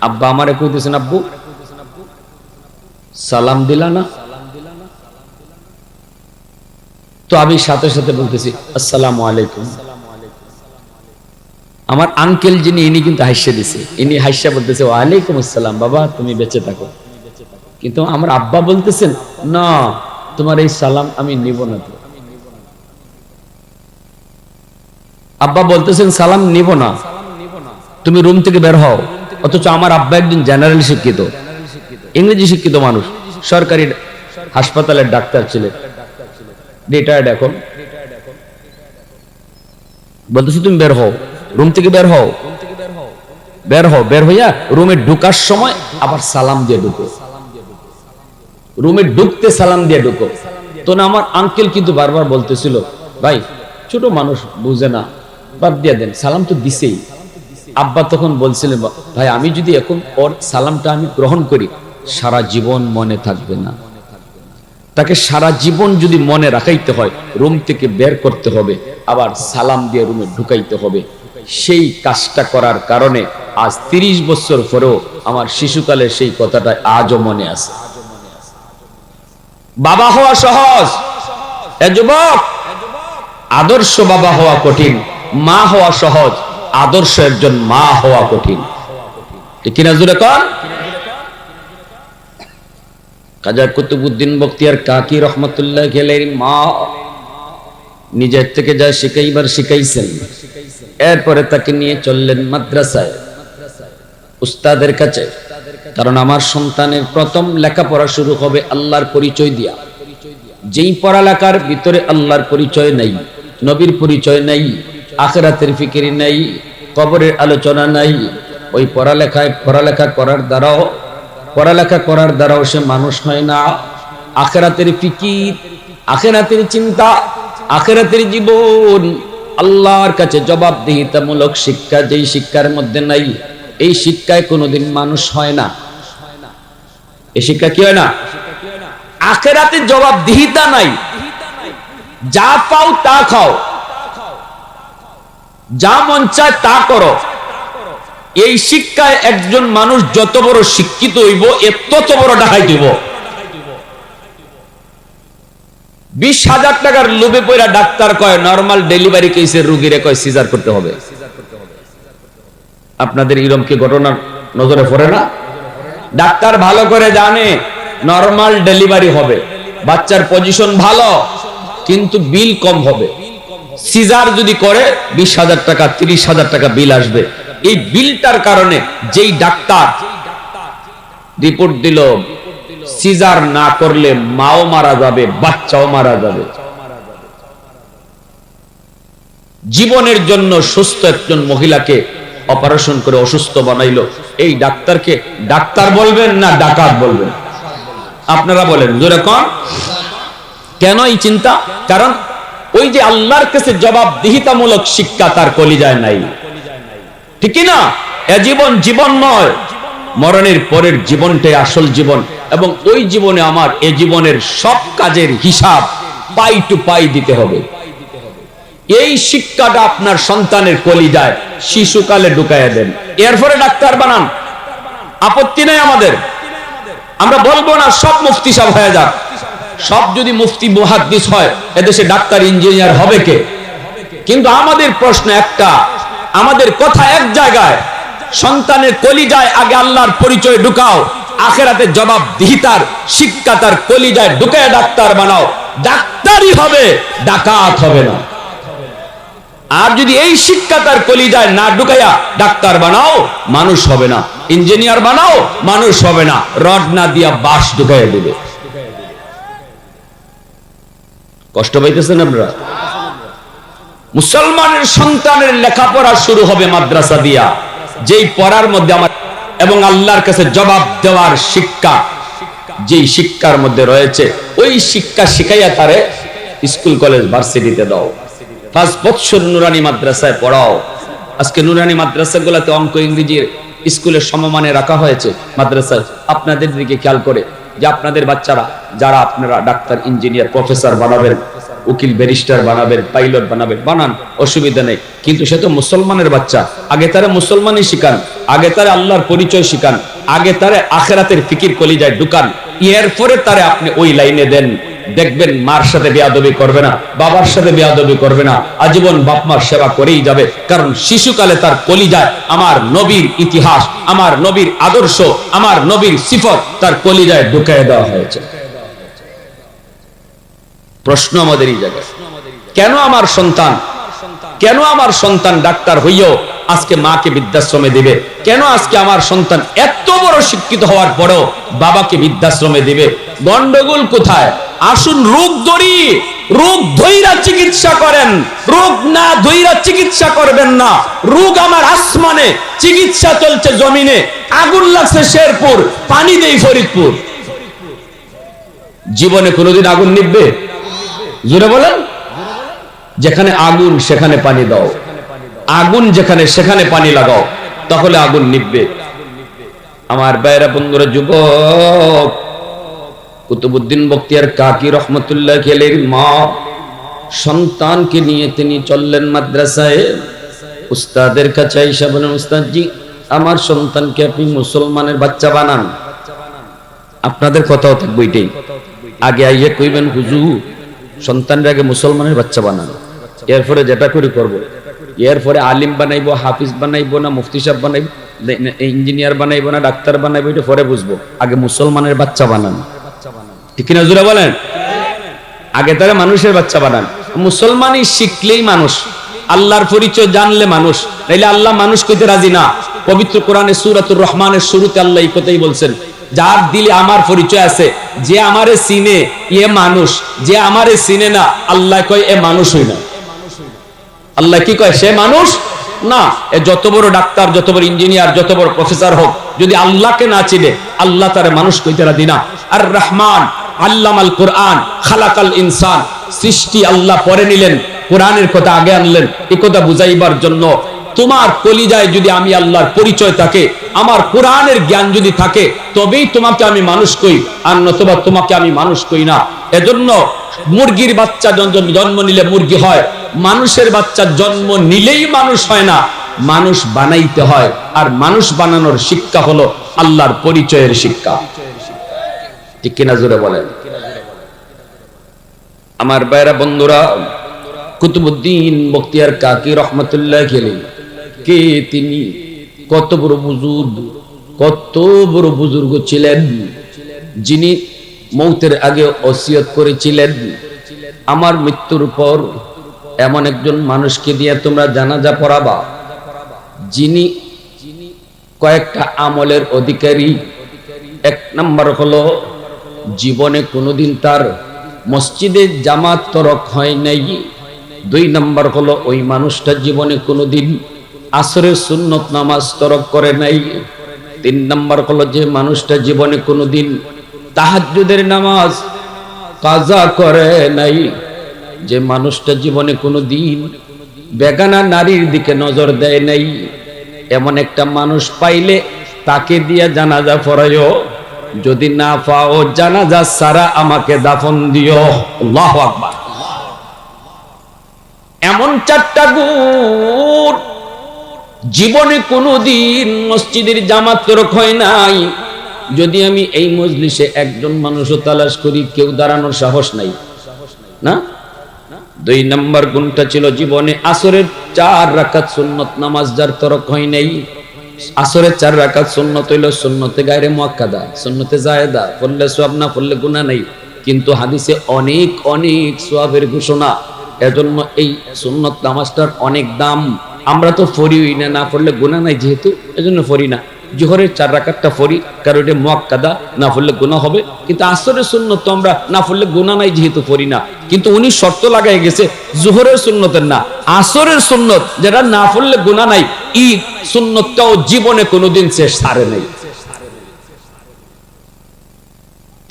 আব্বা আমারে কইতেছেন, আব্বু সালাম দিলা না? তো আমি সাথে সাথে বলতেছি আসসালামু আলাইকুম। আমার আঙ্কেল যিনি, ইনি কিন্তু হাসিয়ে দিছে, ইনি হাসিয়া বলতেছে ওয়ালাইকুম আসসালাম, বাবা তুমি বেঁচে থাকো। কিন্তু আমার আব্বা বলতেছেন, না তোমার এই সালাম আমি নিব না। আব্বা বলতেছেন সালাম নিব না, তুমি রুম থেকে বের হও। অথচ আমার আব্বা একজন জেনারেল শিক্ষিত, ইংরেজি শিক্ষিত মানুষ, সরকারি হাসপাতালের ডাক্তার ছিলেন, রিটায়ার্ড এখন। বলতেছি তুমি বের হও, রুম থেকে বের হও, বের হও। বের হইয়া রুমে ঢুকার সময় আবার সালাম দিয়ে ঢুকো, রুমে ঢুকতে সালাম দিয়ে ঢুকো। তো না, আমার আঙ্কেল কিন্তু বারবার বলতেছিল, ভাই ছোট মানুষ বুঝে না, বাদ দিয়ে দেন, সালাম তো দিছেই। আব্বা তখন বলছিলেন, ভাই আমি যদি এখন ওর সালামটা আমি গ্রহণ করি, সারা জীবন মনে থাকবে না, তাকে সারা জীবন যদি মনে রাখাইতে হয়, রুম থেকে বের করতে হবে, আবার সালাম দিয়ে রুমে ঢুকাইতে হবে। সেই কাজটা করার কারণে আজ 30 বছর পরেও আমার শিশুকালের সেই কথাটা আজও মনে আছে। বাবা হওয়া সহজ, এ যুবক, আদর্শ বাবা হওয়া কঠিন, মা হওয়া সহজ, আদর্শ একজন মা হওয়া কঠিন। ঠিক কিনা জোরে কর? খাজা কুতুবউদ্দিন বখতিয়ার কাকি রহমতুল্লাহ আলাইহির মা নিজের থেকে যা শিখাইবার শিখাইছেন, এরপরে তাকে নিয়ে চললেন মাদ্রাসায়, উস্তাদের কাছে। কারণ আমার সন্তানের প্রথম লেখাপড়া শুরু হবে আল্লাহর পরিচয় দিয়া। যেই পড়ালেখার ভিতরে আল্লাহর পরিচয় নাই, নবীর পরিচয় নাই, আখিরাতের ফিকির নাই, কবরের আলোচনা নাই, ওই পড়ালেখা করার দ্বারাও সে মানুষ হয় না। আখিরাতের ফিকির, আখিরাতের চিন্তা, আখিরাতের জীবন, আল্লাহর কাছে জবাবদিহিতামূলক শিক্ষা যেই শিক্ষার মধ্যে নাই, এই শিক্ষায় কোনোদিন মানুষ হয় না। এই শিক্ষা কি হয় না? আখিরাতে জবাবদিহিতা নাই, যা পাও তা খাও, যা মন চায় তা করো। এই শিক্ষায় একজন মানুষ যত বড় শিক্ষিত হইব, তত বড় ডাকাইত হইব। 20,000 টাকার লোভে পড়া ডাক্তার কয় নরমাল ডেলিভারি কেসের রোগীরে কয় সিজার করতে হবে। আপনাদের এরকম কি ঘটনা নজরে পড়ে না? ডাক্তার ভালো করে জানে নরমাল ডেলিভারি হবে, বাচ্চার পজিশন ভালো, কিন্তু বিল কম হবে। সিজার যদি করে 20,000 টাকা 30,000 টাকা বিল আসবে। এই বিলটার কারণে যেই ডাক্তার রিপোর্ট দিল সিজার না করলে মাও মারা যাবে, বাচ্চাও মারা যাবে, জীবনের জন্য সুস্থ একজন মহিলাকে অপারেশন করে অসুস্থ বানাইলো, এই ডাক্তারকে ডাক্তার বলবেন না ডাকাত বলবেন? আপনারা বলেন জোরে কোন? কেন এই চিন্তা? কারণ ওই যে আল্লাহর কাছে জবাবদিহিতামূলক শিক্ষা তার কলিজায় নাই। ঠিক কি না? এ জীবন জীবন নয়, মরণের পরের জীবনটাই আসল জীবন, এবং ওই জীবনে আমার এ জীবনের সব কাজের হিসাব পাই টু পাই দিতে হবে। এই শিক্ষাটা আপনার সন্তানের কলিজায় শিশুকালে ঢুকাইয়া দেন, এরপরে ডাক্তার বানান, আপত্তি নাই আমাদের। আমরা বলবো না সব মুফতি সাহেব হয়ে যাক, সব যদি মুফতি মুহাদ্দিস হয় এদেশে ডাক্তার ইঞ্জিনিয়ার হবে কে? কিন্তু আমাদের প্রশ্ন একটা, আমাদের কথা এক জায়গায়, সন্তানের কলিজায় আগে আল্লাহর পরিচয় ঢুকাও, আখিরাতে জবাবদিহিতার শিক্ষা তার কলিজায় ঢুকায় ডাক্তার বানাও, ডাক্তারই হবে, ডাকাত হবে না। আর যদি এই শিক্ষা তার কলিজায় না ঢুকাইয়া ডাক্তার বানাও, মানুষ হবে না, ইঞ্জিনিয়ার বানাও, মানুষ হবে না, রড না দিয়া বাঁশ ঢুকাইয়া দেবে। কষ্ট পাইতেছেন আপনারা? মুসলমানের সন্তানের লেখাপড়া শুরু হবে মাদ্রাসা দিয়া, যেই পড়ার মধ্যে আমার এবং আল্লাহর কাছে জবাব দেওয়ার শিক্ষা যেই শিক্ষার মধ্যে রয়েছে, ওই শিক্ষা শিখাইয়া তারে স্কুল কলেজ ভার্সিটিতে দাও। 5 বছর নুরানি মাদ্রাসায় পড়াও। আজকে নুরানি মাদ্রাসাগুলোতে অঙ্ক ইংরেজির স্কুলের সমমানে রাখা হয়েছে মাদ্রাসায়। আপনাদের দিকে খেয়াল করে যে আপনাদের বাচ্চারা যারা আপনারা ডাক্তার ইঞ্জিনিয়ার প্রফেসর বানাবেন, উকিল ব্যারিস্টার বানাবেন, পাইলট বানাবেন, বানান, অসুবিধা নেই, কিন্তু সে তো মুসলমানের বাচ্চা। আগে তারা মুসলমানই শিখান, আগে তারা আল্লাহর পরিচয় শিখান, আগে তারা আখিরাতের ফিকির কলিজায় ঢুকান, এরপরে তারে আপনি ওই লাইনে দেন। দেখবেন মার সাথে বেয়াদবি করবে না, বাবার সাথে বেয়াদবি করবে না, আজীবন বাপ মার সেবা করেই যাবে। কারণ শিশুকালে তার কলিজায় আমার নবীর ইতিহাস, আমার নবীর আদর্শ, আমার নবীর সিফত তার কলিজায় ঢুকিয়ে দেওয়া হয়েছে। প্রশ্ন আমাদের এই জায়গায়, কেন আমার সন্তান কেন আমার সন্তান ডাক্তার হইও আজকে মাকে বৃদ্ধাশ্রমে দিবে? কেন আজকে আমার সন্তান এত বড় শিক্ষিত হওয়ার পরেও বাবাকে বৃদ্ধাশ্রমে দিবে? গন্ডগোল কোথায়? আসুন রোগ ধরি, রোগ ধইরা চিকিৎসা করেন, রোগ না ধইরা চিকিৎসা করবেন না। রোগ আমার আসমানে, চিকিৎসা চলছে জমিনে। আগুন লাগছে শেরপুর, পানি দেই ফরিদপুর। জীবনে কোনোদিন আগুন নিভবে? জোরে বলেন। যেখানে আগুন সেখানে পানি দাও, আগুন যেখানে সেখানে পানি লাগাও, তাহলে আগুন নিভবে। আমার ভাইরা বন্ধুরা, যুবক, কুতুবউদ্দিন বখতিয়ার কাকি রহমতুল্লাহ আলাইহির মা সন্তানকে নিয়ে তিনি চললেন মাদ্রাসায়। উস্তাদের কাছে আইসা বলেন, উস্তাদজি, আমার সন্তানকে আপনি মুসলমানের বাচ্চা বানান। আপনাদের কথাও থাকবে এটাই, আগে আইয়ে কইবেন হুজুর সন্তানরা আগে মুসলমানের বাচ্চা বানান, এরপরে যেটা করি করব। এরপরে আলিম বানাইবো, হাফিজ বানাইবো না মুফতি সাহেব বানাইবো, ইঞ্জিনিয়ার বানাইবো না ডাক্তার বানাইবো, এটা পরে বুঝবো। আগে মুসলমানের বাচ্চা বানান। ঠিক কিনা জোরে বলেন? আগে তারা মানুষের বাচ্চা বানান। মুসলমানই শিখলেই মানুষ, আল্লাহর পরিচয় জানলে মানুষ, নাইলে আল্লাহ মানুষ কইতে রাজি না। পবিত্র কোরআনে সূরাতুর রহমানের শুরুতে আল্লাহ এই কথাই বলছেন, যার দিলে আমার পরিচয় আছে, যে আমারে চিনে এ মানুষ, যে আমারে চিনে না আল্লাহ কয় এ মানুষ হই না। আল্লাহ কি কয়? সে মানুষ না। এ যত বড় ডাক্তার, যত বড় ইঞ্জিনিয়ার, যত বড় প্রফেসর হোক, যদি আল্লাহকে না চিনে আল্লাহ তারে মানুষ কইতে রাজি না। আর রহমান আল্লামাল কোরআন খালাকাল ইনসান, সৃষ্টি আল্লাহ পরে নিলেন, কোরআনের কথা আগে আনলেন। এই কথা বুঝাইবার জন্য তোমার কলিজায় যদি আমি আল্লাহর পরিচয় থাকে, আমার কোরআনের জ্ঞান যদি থাকে, তবেই তোমাকে আমি মানুষ কই, আর নতুবা তোমাকে আমি মানুষ কই না। এজন্য মুরগির বাচ্চা জন্ম নিলে মুরগি হয়, মানুষের বাচ্চা জন্ম নিলেই মানুষ হয় না, মানুষ বানাইতে হয়। আর মানুষ বানানোর শিক্ষা হলো আল্লাহর পরিচয়ের শিক্ষা। ঠিক কিনা জোরে বলেন? আমার ভাইরা বন্ধুরা, কুতুবউদ্দিন বখতিয়ার কাকি রহমতুল্লাহ আলাইহি কে তিনি? কত বড় বুজুর্গ, কত বড় বুজুর্গ ছিলেন, যিনি মৌতের আগে ওসিয়ত করেছিলেন, আমার মৃত্যুর পর এমন একজন মানুষকে দিয়ে তোমরা জানাজা পড়াবা, যিনি কয়েকটা আমলের অধিকারী। এক নাম্বার হলো, জীবনে কোনোদিন তার মসজিদে জামাত তরক হয় নাই। দুই নাম্বার হলো, ওই মানুষটা জীবনে কোনোদিন আসরের সুন্নত নামাজ তরক করে নাই। তিন নাম্বার হলো, যে মানুষটা জীবনে কোনোদিন তাহাজ্জুদের নামাজ কাজা করে নাই, যে মানুষটা জীবনে কোনোদিন বেগানা নারীর দিকে নজর দেয় নাই। এমন একটা মানুষ পাইলে তাকে দিয়ে জানাজা পড়াইও, যদি না পাও জানাজা সারা আমাকে দাফন দিও। আল্লাহু আকবার। এমন চারটা গুণ, জীবনে কোনোদিন মসজিদের জামাত তরক হয় নাই। যদি আমি এই মজলিসে একজন মানুষও তালাশ করি, কেউ দাঁড়ানোর সাহস নাই না। দুই নম্বর গুণটা ছিল, জীবনে আসরের 4 রাকাত সুন্নত নামাজ যার তরক হয় নাই। আসরের 4 রাকাত সুন্নত হইল সুন্নতে গায়রে মুআক্কাদা, সুন্নতে জায়েদা, পড়লে সওয়াব না পড়লে গুনাহ নাই, কিন্তু হাদিসে অনেক অনেক সওয়াবের ঘোষণা। এজন্য এই সুন্নত নামাজটার অনেক দাম। আমরা তো পড়িই না, না পড়লে গুনাহ নাই যেহেতু, এজন্য পড়ি না। জোহরের 4 রাকাতটা পড়ি, কারণ এটা মুআক্কাদা, না পড়লে গুনাহ হবে। কিন্তু আসরের সুন্নত তো আমরা না পড়লে গুনাহ নাই যেহেতু পড়ি না। কিন্তু উনি শর্ত লাগাই গেছে জোহরের সুন্নতের না, আসরের সুন্নত যেটা না পড়লে গুনাহ নাই, এই সুন্নতটাও জীবনে কোনোদিন শেষ সারে নাই।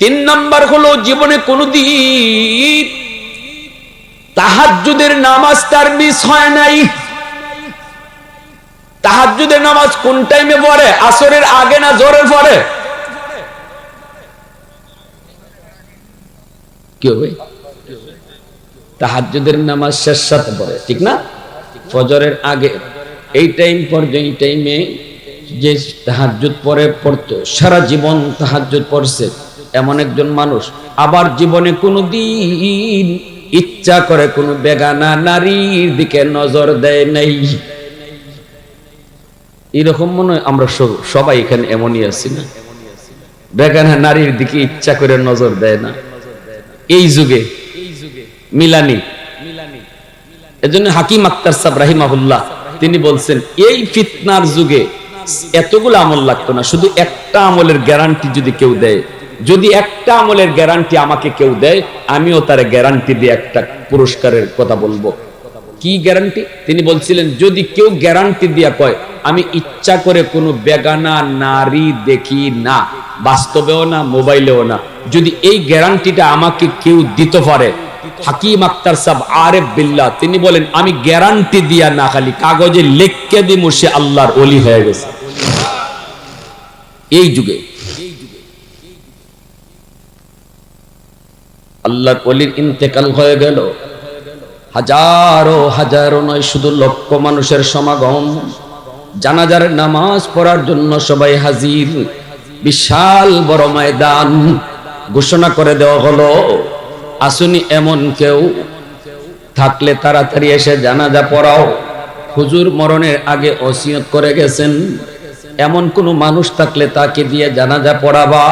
3 নাম্বার হলো, জীবনে কোনোদিন তাহাজ্জুদের নামাজ তার মিস হয় নাই। তাহাজ্জুদের নামাজ কোন টাইমে পড়ে? আসরের আগে না জোহরের পরে? কি হবে? তাহাজ্জুদের নামাজ শেষ সাথে পড়ে, ঠিক না? ফজরের আগে। এই টাইম পর্যন্ত, এই টাইমে যে তাহাজ্জুদ পড়তো, সারা জীবন তাহাজ্জুদ পড়ছে এমন একজন মানুষ আবার জীবনে কোনোদিন ইচ্ছা করে কোনো বেগানা নারীর দিকে নজর দেয় নাই। এরকম মনে হয় আমরা সবাই এখানে এমনই আছি না? বেগানা নারীর দিকে ইচ্ছা করে নজর দেয় না এই যুগে। মিলানি, এজন্য হাকিম আক্তার সাহেব রাহিমাহুল্লাহ তিনি বলছেন, এই ফিতনার যুগে এতগুলো আমল লাগতো না, শুধু একটা আমলের গ্যারান্টি যদি কেউ দেয়, যদি একটা আমলের গ্যারান্টি আমাকে কেউ দেয়, আমিও তার গ্যারান্টি দিয়ে একটা পুরস্কারের কথা বলবো। কি গ্যারান্টি? তিনি বলছিলেন, যদি কেউ গ্যারান্টি দিয়া কয় আমি ইচ্ছা করে কোনো বেগানা নারী দেখি না, বাস্তবেও না, মোবাইলেও না, যদি এই গ্যারান্টিটা আমাকে কেউ দিতে পারে, হাকিম আক্তার সাহেব আরেফ বিল্লাহ তিনি বলেন, আমি গ্যারান্টি দিয়া না, খালি কাগজে লিখকে দিমু সে আল্লাহর ওলি হয়ে গেছে। এই যুগে আল্লাহর ওলির ইন্তেকাল হয়ে গেল, হাজারো হাজারো নয়, শুধু লক্ষ মানুষের সমাগম, জানাজার নামাজ পড়ার জন্য সবাই হাজির। বিশাল বড় ময়দান, ঘোষণা করে দেওয়া হলো, আসুনি এমন কেউ থাকলে তাড়াতাড়ি এসে জানাজা পড়াও। হুজুর মরণের আগে ওসিয়ত করে গেছেন, এমন কোন মানুষ থাকলে তাকে দিয়ে জানাজা পড়াবা।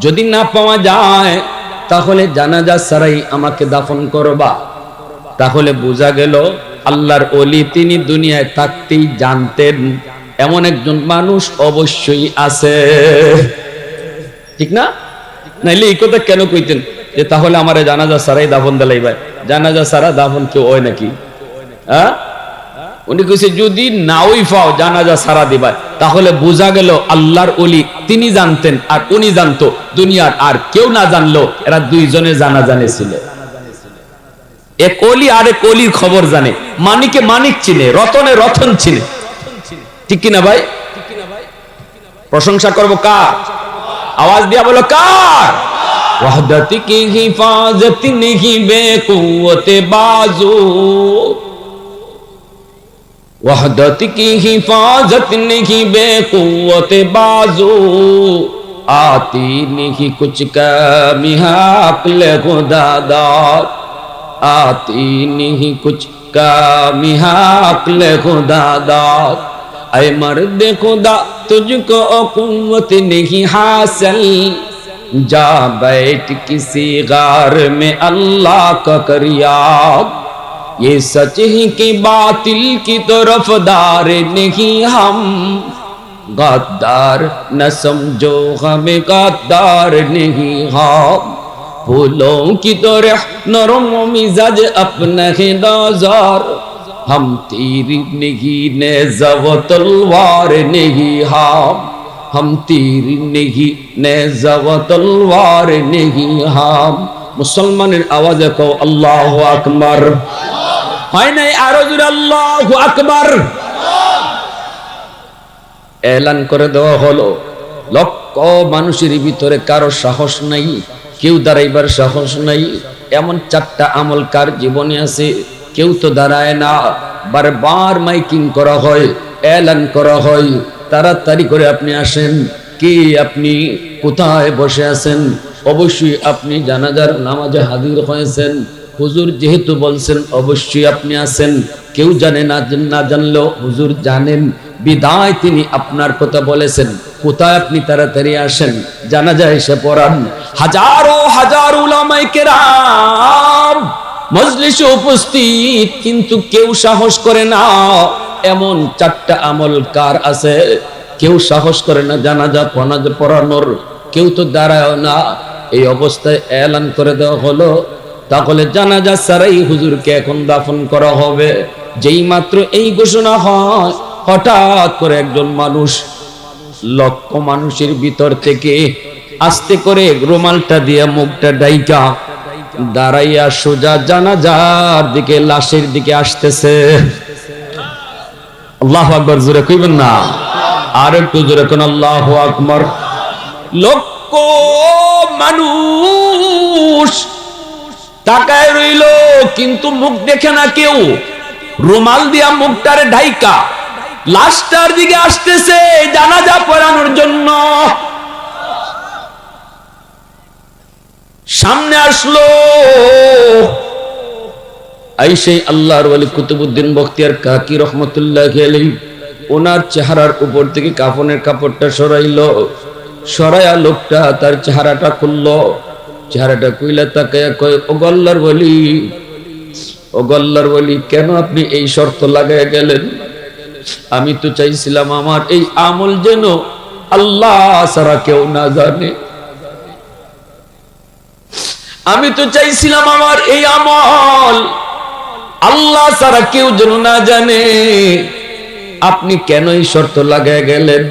যদি না পাওয়া যায় তাহলে জানাজা ছাড়াই আমাকে দাফন করবা। তাহলে বোঝা গেল আল্লাহর ওলি তিনি দুনিয়ায় থাকতেই জানতেন এমন একজন মানুষ অবশ্যই আছে, ঠিক না? নাইলে এই কথা কেন কইতেন যে তাহলে আমারে জানাজা ছাড়াই দাফন দিলাই? ভাই, জানাজা ছাড়া দাফন কেউ হয় নাকি? হ্যাঁ, উনি কইছে যদি নাওই পাও জানাজা ছাড়া দিবা। তাহলে বোঝা গেল আল্লাহর ওলি তিনি জানতেন আর উনি জানতো, দুনিয়ার আর কেউ না জানলো, এরা দুইজনে জানাজানে ছিল। এক ওলি আর এক ওলির খবর জানে, মানিকে মানিক চিনে, রতনে রতন চিনে, ঠিক কিনা ভাই? প্রশংসা করবো কার? আওয়াজ দিয়া বলো কার? ওয়াহদাত কি হিফাজত नहीं बेकुव्वत बाजू, वहदत की हिफाजत नहीं बेकुव्वत बाजू, आती नहीं कुछ कमी अक्ल खुदादार, आती नहीं कुछ कमी अक्ल खुदादार। ऐ मर्द खुदा तुझको कुव्वत नहीं हासिल, जा बैठ किसी गार में अल्लाह का कर याद, ये सच ही कि बातिल की तरफदार नहीं हम, गद्दार न समझो हमें गद्दार नहीं हम, फूलों की तरह नरम मिजाज अपना है नजार, हम तीर नहीं नेज़ा व तलवार नहीं हम तीर नहीं नेज़ा व तलवार नहीं हम। মুসলমানের আওয়াজে কও আল্লাহু আকবার। হয় নাই আরো জোরে আল্লাহু আকবার। এলান করে দেওয়া হলো, লক্ষ মানুষের ভিতরে কারো সাহস নাই, কেউ দাঁড়াইবার সাহস নাই, এমন চারটা আমল কার জীবনে আছে, কেউ তো দাঁড়ায় না। বারবার মাইকিং করা হয়, এলান করা হয়, তাড়াতাড়ি করে আপনি আসেন। কি আপনি কোথায় বসে আছেন? অবশ্যই আপনি জানাজার নামাজে হাজির হয়েছেন। হুজুর যেহেতু বলছেন অবশ্যই আপনি আছেন, কেউ জানে না, না জানলেও হুজুর জানেন, বিদায় তিনি আপনার কথা বলেছেন। কোথায় আপনি তাড়াতাড়ি আসেন, জানাজা এসে পড়ান। হাজারো হাজার উলামায়ে কেরাম মজলিসে উপস্থিত, কিন্তু কেউ সাহস করে না। এমন চারটা আমল কার আছে? কেউ সাহস করে না জানাজা পড়ানোর, কেউ তো দাঁড়ায় না। এই অবস্থায় এলান করে দেওয়া হলো, তাহলে জানাজা ছাড়াই হুজুরকে এখন দাফন করা হবে। যেই মাত্র এই ঘোষণা হয়, হঠাৎ করে একজন মানুষ লক্ষ মানুষের ভিতর থেকে আস্তে করে রুমালটা দিয়ে মুখটা ডাইকা দাঁড়াইয়া সোজা জানাজার দিকে, লাশের দিকে আসতেছে। আল্লাহু আকবার জোরে কইবেন না? আর একটু জোরে কোন আল্লাহু আকবার। লক্ষ মানুষ তাকায় রইল, কিন্তু মুখ দেখে না কেউ। রুমাল দিয়া মুখটারে ঢাইকা লাশটার দিকে আসতেছে জানাজা পড়ানোর জন্য। সামনে আসলো, আইসে আল্লাহর ওলি কুতুবউদ্দিন বখতিয়ার কাকি রহমতুল্লাহি আলাইহি, ওনার চেহারার উপর থেকে কাফনের কাপড়টা সরাইলো, সরায়া লোকটা তার চেহারাটা খুললো। চেহারাটা কইলা তাকায়া কয়, ও আল্লাহর ওলি, ও গল্লার বলি, কেন আপনি এই শর্ত লাগায় গেলেন? আমি তো চাইছিলাম আমার এই আমল যেন আল্লাহ ছাড়া কেউ না জানে। আমি তো চাইছিলাম আমার এই আমল আল্লাহ ছাড়া কেউ যেন না জানে। আপনি কেন এই শর্ত লাগায় গেলেন?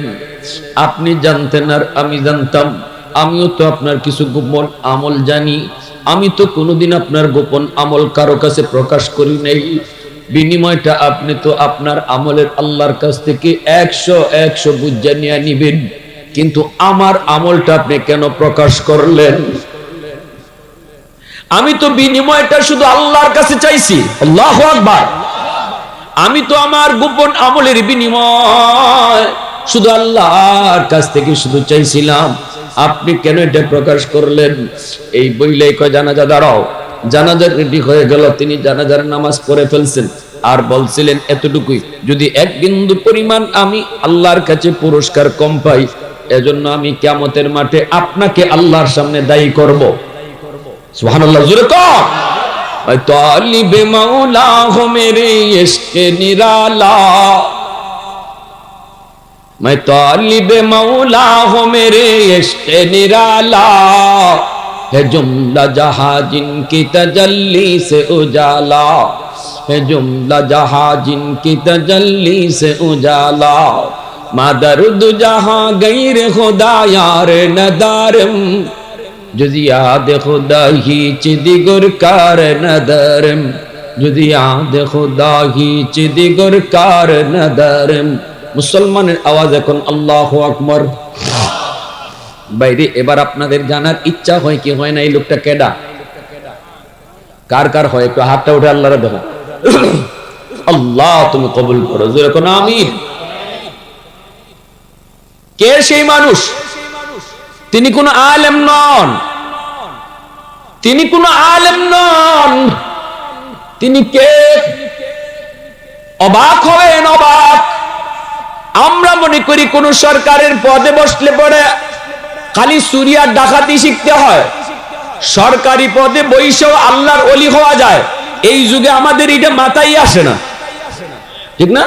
আপনি জানতেন আর আমি জানতাম। আমিও তো আপনার কিছু গোপন আমল জানি। আমি তো কোনোদিন আপনার গোপন আমল কারো কাছে প্রকাশ করি নাই। বিনিময়টা আপনি তো আপনার আমলের আল্লাহর কাছ থেকে 100 বুঝা নিয়ে নিবেন, কিন্তু আমার আমলটা আপনি কেন প্রকাশ করলেন? আমি তো বিনিময়টা শুধু আল্লাহর কাছে চাইছি। আল্লাহু আকবার। আমি তো আমার গোপন আমলের বিনিময় শুধু আল্লাহর কাছ থেকে শুধু চাইছিলাম। আপনি কেন এটা প্রকাশ করলেন? এই বইলেই কয় জানাজা দাঁড়াও। জানাজা রেডি হয়ে গেল, তিনি জানাজার নামাজ পড়ে ফেলছেন। আর বলছিলেন এতটুকুই, যদি এক বিন্দু পরিমাণ আমি আল্লাহর কাছে পুরস্কার কম পাই, এজন্য আমি কিয়ামতের মাঠে আপনাকে আল্লাহর সামনে দায়ী করব। সুবহানাল্লাহ, জোরে কর। তালিবে মৌলা হো মেরে ইশকে নিরালা, मैं तालिबे मौला हूँ मेरे इश्क़े निराला, है जुमला जहाँ जिनकी तजल्ली से उजाला, है जुमला जहाँ जिनकी तजल्ली से उजाला, मादरुद जहाँ गैर खुदा यार नदारम, जुज़ याद खुदा ही चिदिगुर कार नदारम, जुज़ याद खुदा ही चिदिगुर कार नदारम। মুসলমানের আওয়াজ এখন আল্লাহু আকবার। বাইরে এবার আপনাদের জানার ইচ্ছা হয় কি হয় না, এই লোকটা কেডা? কার কার হয়? একটু হাতটা উঠে আল্লাহরে দেখো। আল্লাহ তুমি কবুল করো, জোরে কোন আমিন। কে সেই মানুষ? তিনি কোন আলেম নন, তিনি কোন আলেম নন। তিনি কে? অবাক হবেন, অবাক। আমরা মনে করি কোন সরকারের পদে বসলে পরে খালি চুরি আর ডাকাতি শিখতে হয়, সরকারি পদে বইসেও আল্লাহর ওলি হওয়া যায়। এই যুগে আমাদের এটা মাথায় আসে না, ঠিক না?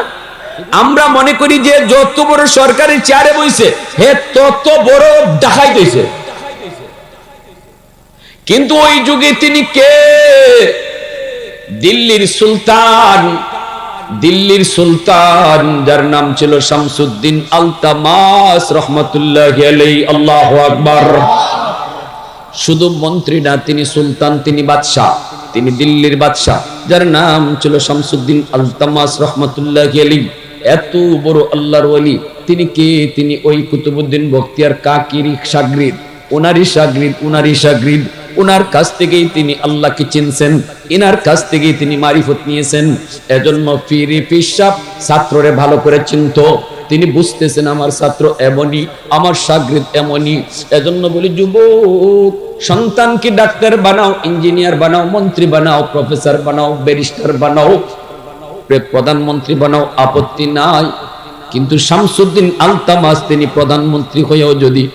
আমরা মনে করি যে যত বড় সরকারি চেয়ারে বইছে হে তত বড় ডাকাইত হইছে। কিন্তু ওই যুগে তিনি কে? দিল্লির সুলতান, দিল্লির সুলতান যার নাম ছিল শামসুদ্দিন আলতামাস রহমাতুল্লাহি আলাইহি। আল্লাহু আকবার। শুধু মন্ত্রী না, তিনি সুলতান, তিনি বাদশাহ, তিনি দিল্লির বাদশাহ, যার নাম ছিল শামসুদ্দিন আলতামাস রহমাতুল্লাহি আলাইহি। এত বড় আল্লাহর ওলি তিনি কে? তিনি ওই কুতুবউদ্দিন বখতিয়ার কাকির শাগরিদ, ওনারই শাগরিদ, ওনারই শাগরিদ। ওনার কাছ থেকেই তিনি আল্লাহকে চিনছেন, এনার কাছ থেকেই তিনি মারিফত নিয়েছেন। এজন্য পীরি পিসাব ছাত্ররে ভালো করে চিনত। তিনি বুঝতেছেন আমার ছাত্র এমনই, আমার শাগরিদ এমনই। এজন্য বলি যুবক, সন্তানকে ডাক্তার বানাও, ইঞ্জিনিয়ার বানাও, মন্ত্রী বানাও, প্রফেসর বানাও, ব্যারিস্টার বানাও, প্রধানমন্ত্রী বানাও, আপত্তি নাই। কিন্তু শামসুদ্দিন আলতামাস তিনি প্রধানমন্ত্রী হয়েও যদি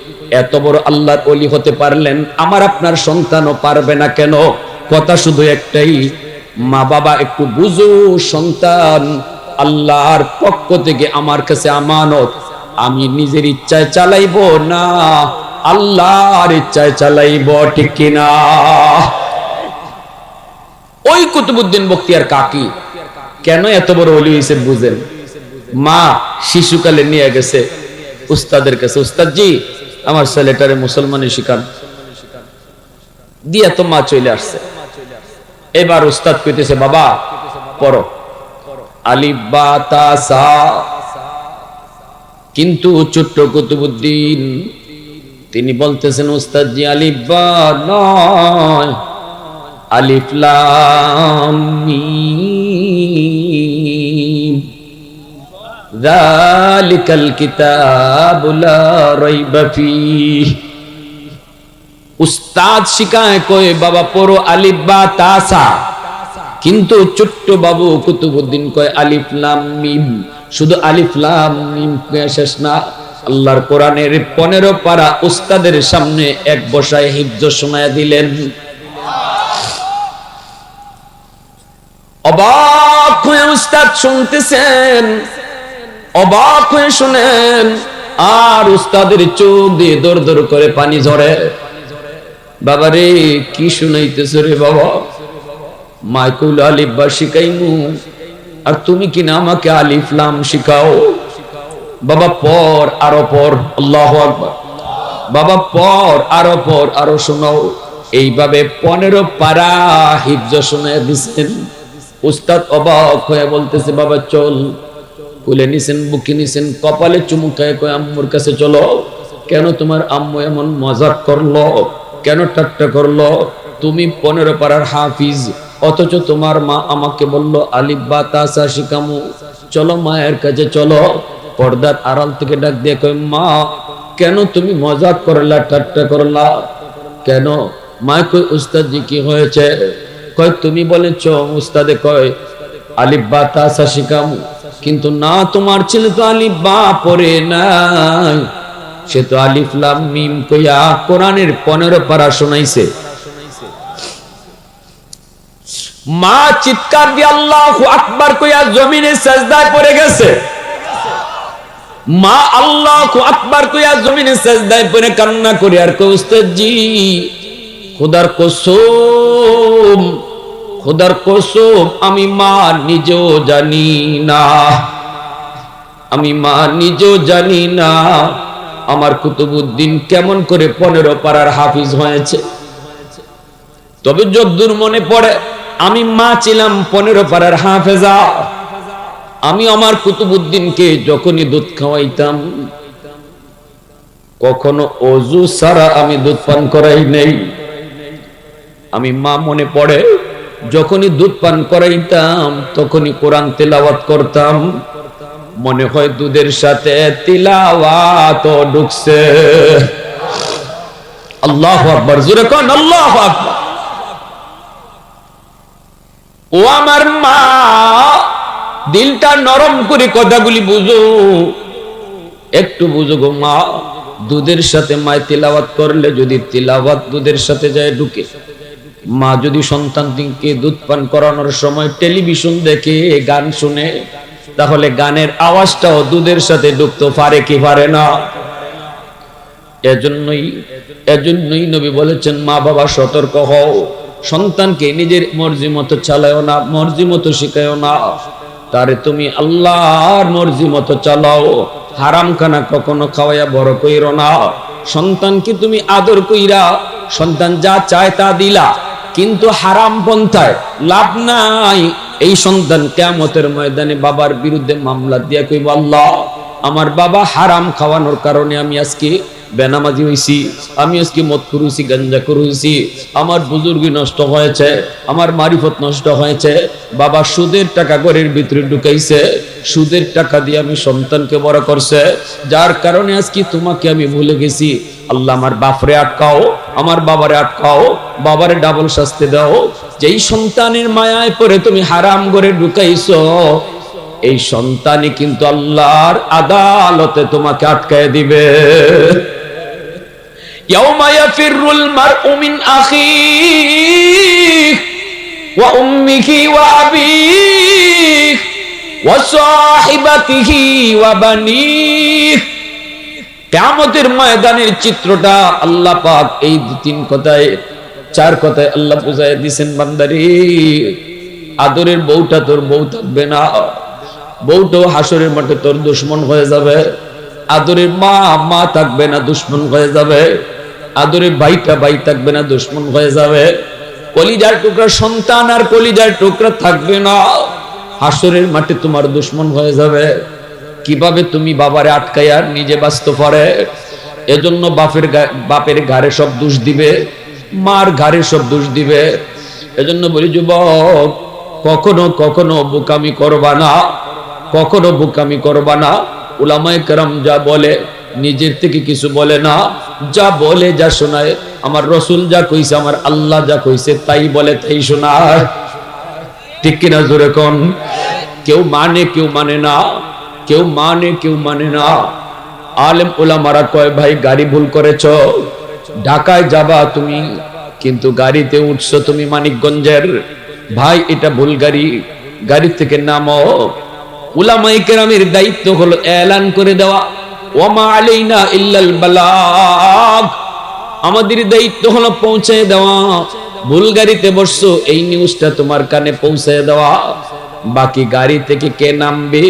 এত বড় আল্লাহর ওলি হতে পারলেন, আমার আপনার সন্তানও পারবে না কেন? কথা শুধু একটাই, মা বাবা একটু বুঝো, সন্তান আল্লাহর পক্ষ থেকে আমার কাছে আমানত। আমি নিজের ইচ্ছায় চালাইবো না, আল্লাহর ইচ্ছায় চালাইবো, ঠিক কিনা? ওই কুতুবউদ্দিন বখতিয়ার কাকি কেন এত বড় ওলি হয়েছে বুঝেন? মা শিশুকালে নিয়ে গেছে উস্তাদের কাছে, উস্তাদজি আমার ছেলেটারে মুসলমানি শিখান দিয়া। তো মা চলে আসছে। এবার উস্তাদ কইতেছে, বাবা পড়ো আলিফ বা তা সা। কিন্তু ছোট্ট কুতুবউদ্দিন তিনি বলতেছেন, উস্তাদজি আলিফ বা নয়, আলিফ লাম মিম, যালিকাল কিতাবু লা রাইবা ফীহ। উস্তাদ শিখায় কই বাবা পড়ো আলিফ বা তা সা, কিন্তু ছোট্ট বাবু কুতুবউদ্দিন কয় আলিফ লাম মিম। শুধু আলিফ লাম মিম শেষ না, আল্লাহর কোরআনের 15 পারা উস্তাদের সামনে এক বসায় হিফজ শোনায়া দিলেন। অবাক হয়ে উস্তাদ শুনতেছেন, অবাক হয়ে শুনেন, আর উস্তাদের চোখ দিয়ে দর দর করে পানি ঝরে। বাবারে কি শুনাইতেছ রে বাবা? মাইকুল আলিফ বা শিখাইমু, আর তুমি কিনা আমাকে আলিফ লাম শিখাও। বাবা পর আরো পর, আল্লাহু আকবার। বাবা পর আরো পর, আরো শোনাও। এইভাবে 15 পারা হিফজ শুনে দিচ্ছেন। উস্তাদ অবাক হয়ে বলতেছে, বাবা চল। কুলে নিছেন, বুকে নিছেন, কপালে চুমু খায় কয় আম্মুর কাছে চলো। কেন তোমার আম্মু এমন মজাক করলো? কেন ঠাট্টা করলো? তুমি 15 পারার হাফিজ, অথচ তোমার মা আমাকে বলল আলিফ বা তা সা শিখামু। চলো মায়ের কাছে চলো। পর্দার আড়াল থেকে ডাক দিয়ে কয়, মা কেন তুমি মজাক করলা, ঠাট্টা করলা কেন? মা কই, উস্তাদ জি কি হয়েছে? কয় তুমি বলেছ উস্তাদে কয় আলিফ বা তা সা শিখামু, কিন্তু না, তোমার ছেলে তো আলিফ বা পড়ে নাই, সে তো আলিফ লাম মিম কইয়া কোরআনের 15 পারা শোনাইছে। মা চিৎকার দিয়ে আল্লাহু আকবার কইয়া জমিনে সিজদায় পড়ে গেছে। মা আল্লাহু আকবার কইয়া জমিনে সিজদায় পড়ে কান্না করে আর কই, উস্তাদ জি খোদার কসম, খোদার কসম আমি মা নিজেও জানি না, আমি মা নিজেও জানি না আমার কুতুবউদ্দিন কেমন করে 15 পারার হাফিজ হয়েছে। তবে যদ্দূর মনে পড়ে আমি মা ছিলাম 15 পারার হাফেজা। আমি আমার কুতুবউদ্দিনকে যখনই দুধ খাওয়াইতাম, কখনো অজু ছাড়া আমি দুধ পান করাই নেই। আমি মা মনে পড়ে যখনই দুধ পান করাইতাম তখনই কোরআন তেলাওয়াত করতাম। মনে হয় দুধের সাথে তিলাওয়াত ঢুকছে। আল্লাহু আকবার, জোরে কোন আল্লাহু আকবার। ও আমার মা, দিলটা নরম করে কথাগুলি বুঝো, একটু বুঝো গো মা। দুধের সাথে মায় তিলাওয়াত করলে যদি তিলাওয়াত দুধের সাথে যায় ঢুকে, মা যদি সন্তানকে দুধ পান করানোর সময় টেলিভিশন দেখে গান শুনে, তাহলে গানের আওয়াজটাও দুধের সাথে ঢুকতে পারে কি পারে না? এজন্যই নবী বলেছেন, মা বাবা সতর্ক হও, সন্তানকে নিজের মর্জি মতো চালাও না, মর্জি মতো শিখাও না, তারে তুমি আল্লাহর মর্জি মতো চালাও। হারাম খানা কখনো খাওয়াইয়া বড় কইরো না। সন্তানকে তুমি আদর কইরা সন্তান যা চায় তা দিলা, কিন্তু হারাম পন্থায় লাভ নাই। এই সন্তান কিয়ামতের ময়দানে বাবার বিরুদ্ধে মামলা দিয়া কইব, আল্লাহ আমার বাবা হারাম খাওয়ানোর কারণে আমি আজকে বেনামাজি হইছি, আমি আজকে মদখোর হইছি, গাঞ্জাখোর হইছি, আমার বুজুর্গি নষ্ট হয়েছে, আমার মারিফত নষ্ট হয়েছে। বাবা সুদের টাকা ঘরের ভিতরে ঢুকাইছে, সুদের টাকা দিয়ে আমি সন্তানকে বড় করছে, যার কারণে আজকে তোমাকে আমি ভুলে গেছি। আল্লাহ আমার বাপরে আটকাও, আমার বাবারে আটকাও, বাবারে ডাবল শাস্তি দাও। যেই সন্তানের মায়ায় পড়ে তুমি হারাম ঘরে ঢুকাইছো, এই সন্তানই কিন্তু আল্লাহর আদালতে তোমাকে আটকায় দিবে। ইয়াউমা ইয়াফিরুল মারউ মিন আখিহি ওয়া উম্মিহি ওয়া আবিহি ওয়া সাহিবাতিহি ওয়া বানিহি। কিয়ামতের ময়দানের চিত্রটা আল্লাহ পাক এই 3 কথায় 4 কথায় আল্লাহ বুঝায় দিবেন, বান্দারে আদরের বউটা তোর বউ থাকবে না, বউটাও হাসরের মাঠে তোর দুশ্মন হয়ে যাবে। আদরের মা মা থাকবে না, দুশ্মন হয়ে যাবে। আদরের ভাইটা ভাই থাকবে না, দুশ্মন হয়ে যাবে। কলিজার টুকরা সন্তান আর কলিজার টুকরা থাকবে না, হাসরের মাঠে তোমার দুশ্মন হয়ে যাবে। কিভাবে তুমি বাবারে আটকাইয়া নিজে বাঁচতে পারে? এজন্য বাপের ঘাড়ে সব দোষ দিবে, মার ঘাড়ে সব দোষ দিবে। এজন্য বলি যুবক, কখনো কখনো বোকামি করবা না, কখনো বোকামি করবা না। উলামায়ে কেরাম যা বলে নিজের থেকে কিছু বলে না, যা বলে যা শোনায়, আমার রসুল যা কইছে, আমার আল্লাহ যা কইছে তাই বলে তাই শোনায়। ঠিক কিনা জোরে কোন? কেউ মানে কেউ মানে না, কেউ মানে কেউ মানে না। আলেম উলামারা কয়, ভাই গাড়ি ভুল করেছ, ঢাকায় যাবা তুমি, কিন্তু গাড়িতে উঠছো তুমি মানিকগঞ্জের, ভাই এটা ভুল গাড়ি, গাড়ি থেকে নামো। উলামায়ে কেরামের দায়িত্ব হলো এলান করে দেওয়া, ওয়ামা আলাইনা ইল্লাল বালাগ, আমাদের দায়িত্ব হলো পৌঁছে দেওয়া। ভুল গাড়িতে বসছো, এই নিউজটা তোমার কানে পৌঁছে দেওয়া। বাকি গাড়ি থেকে কে নামবে,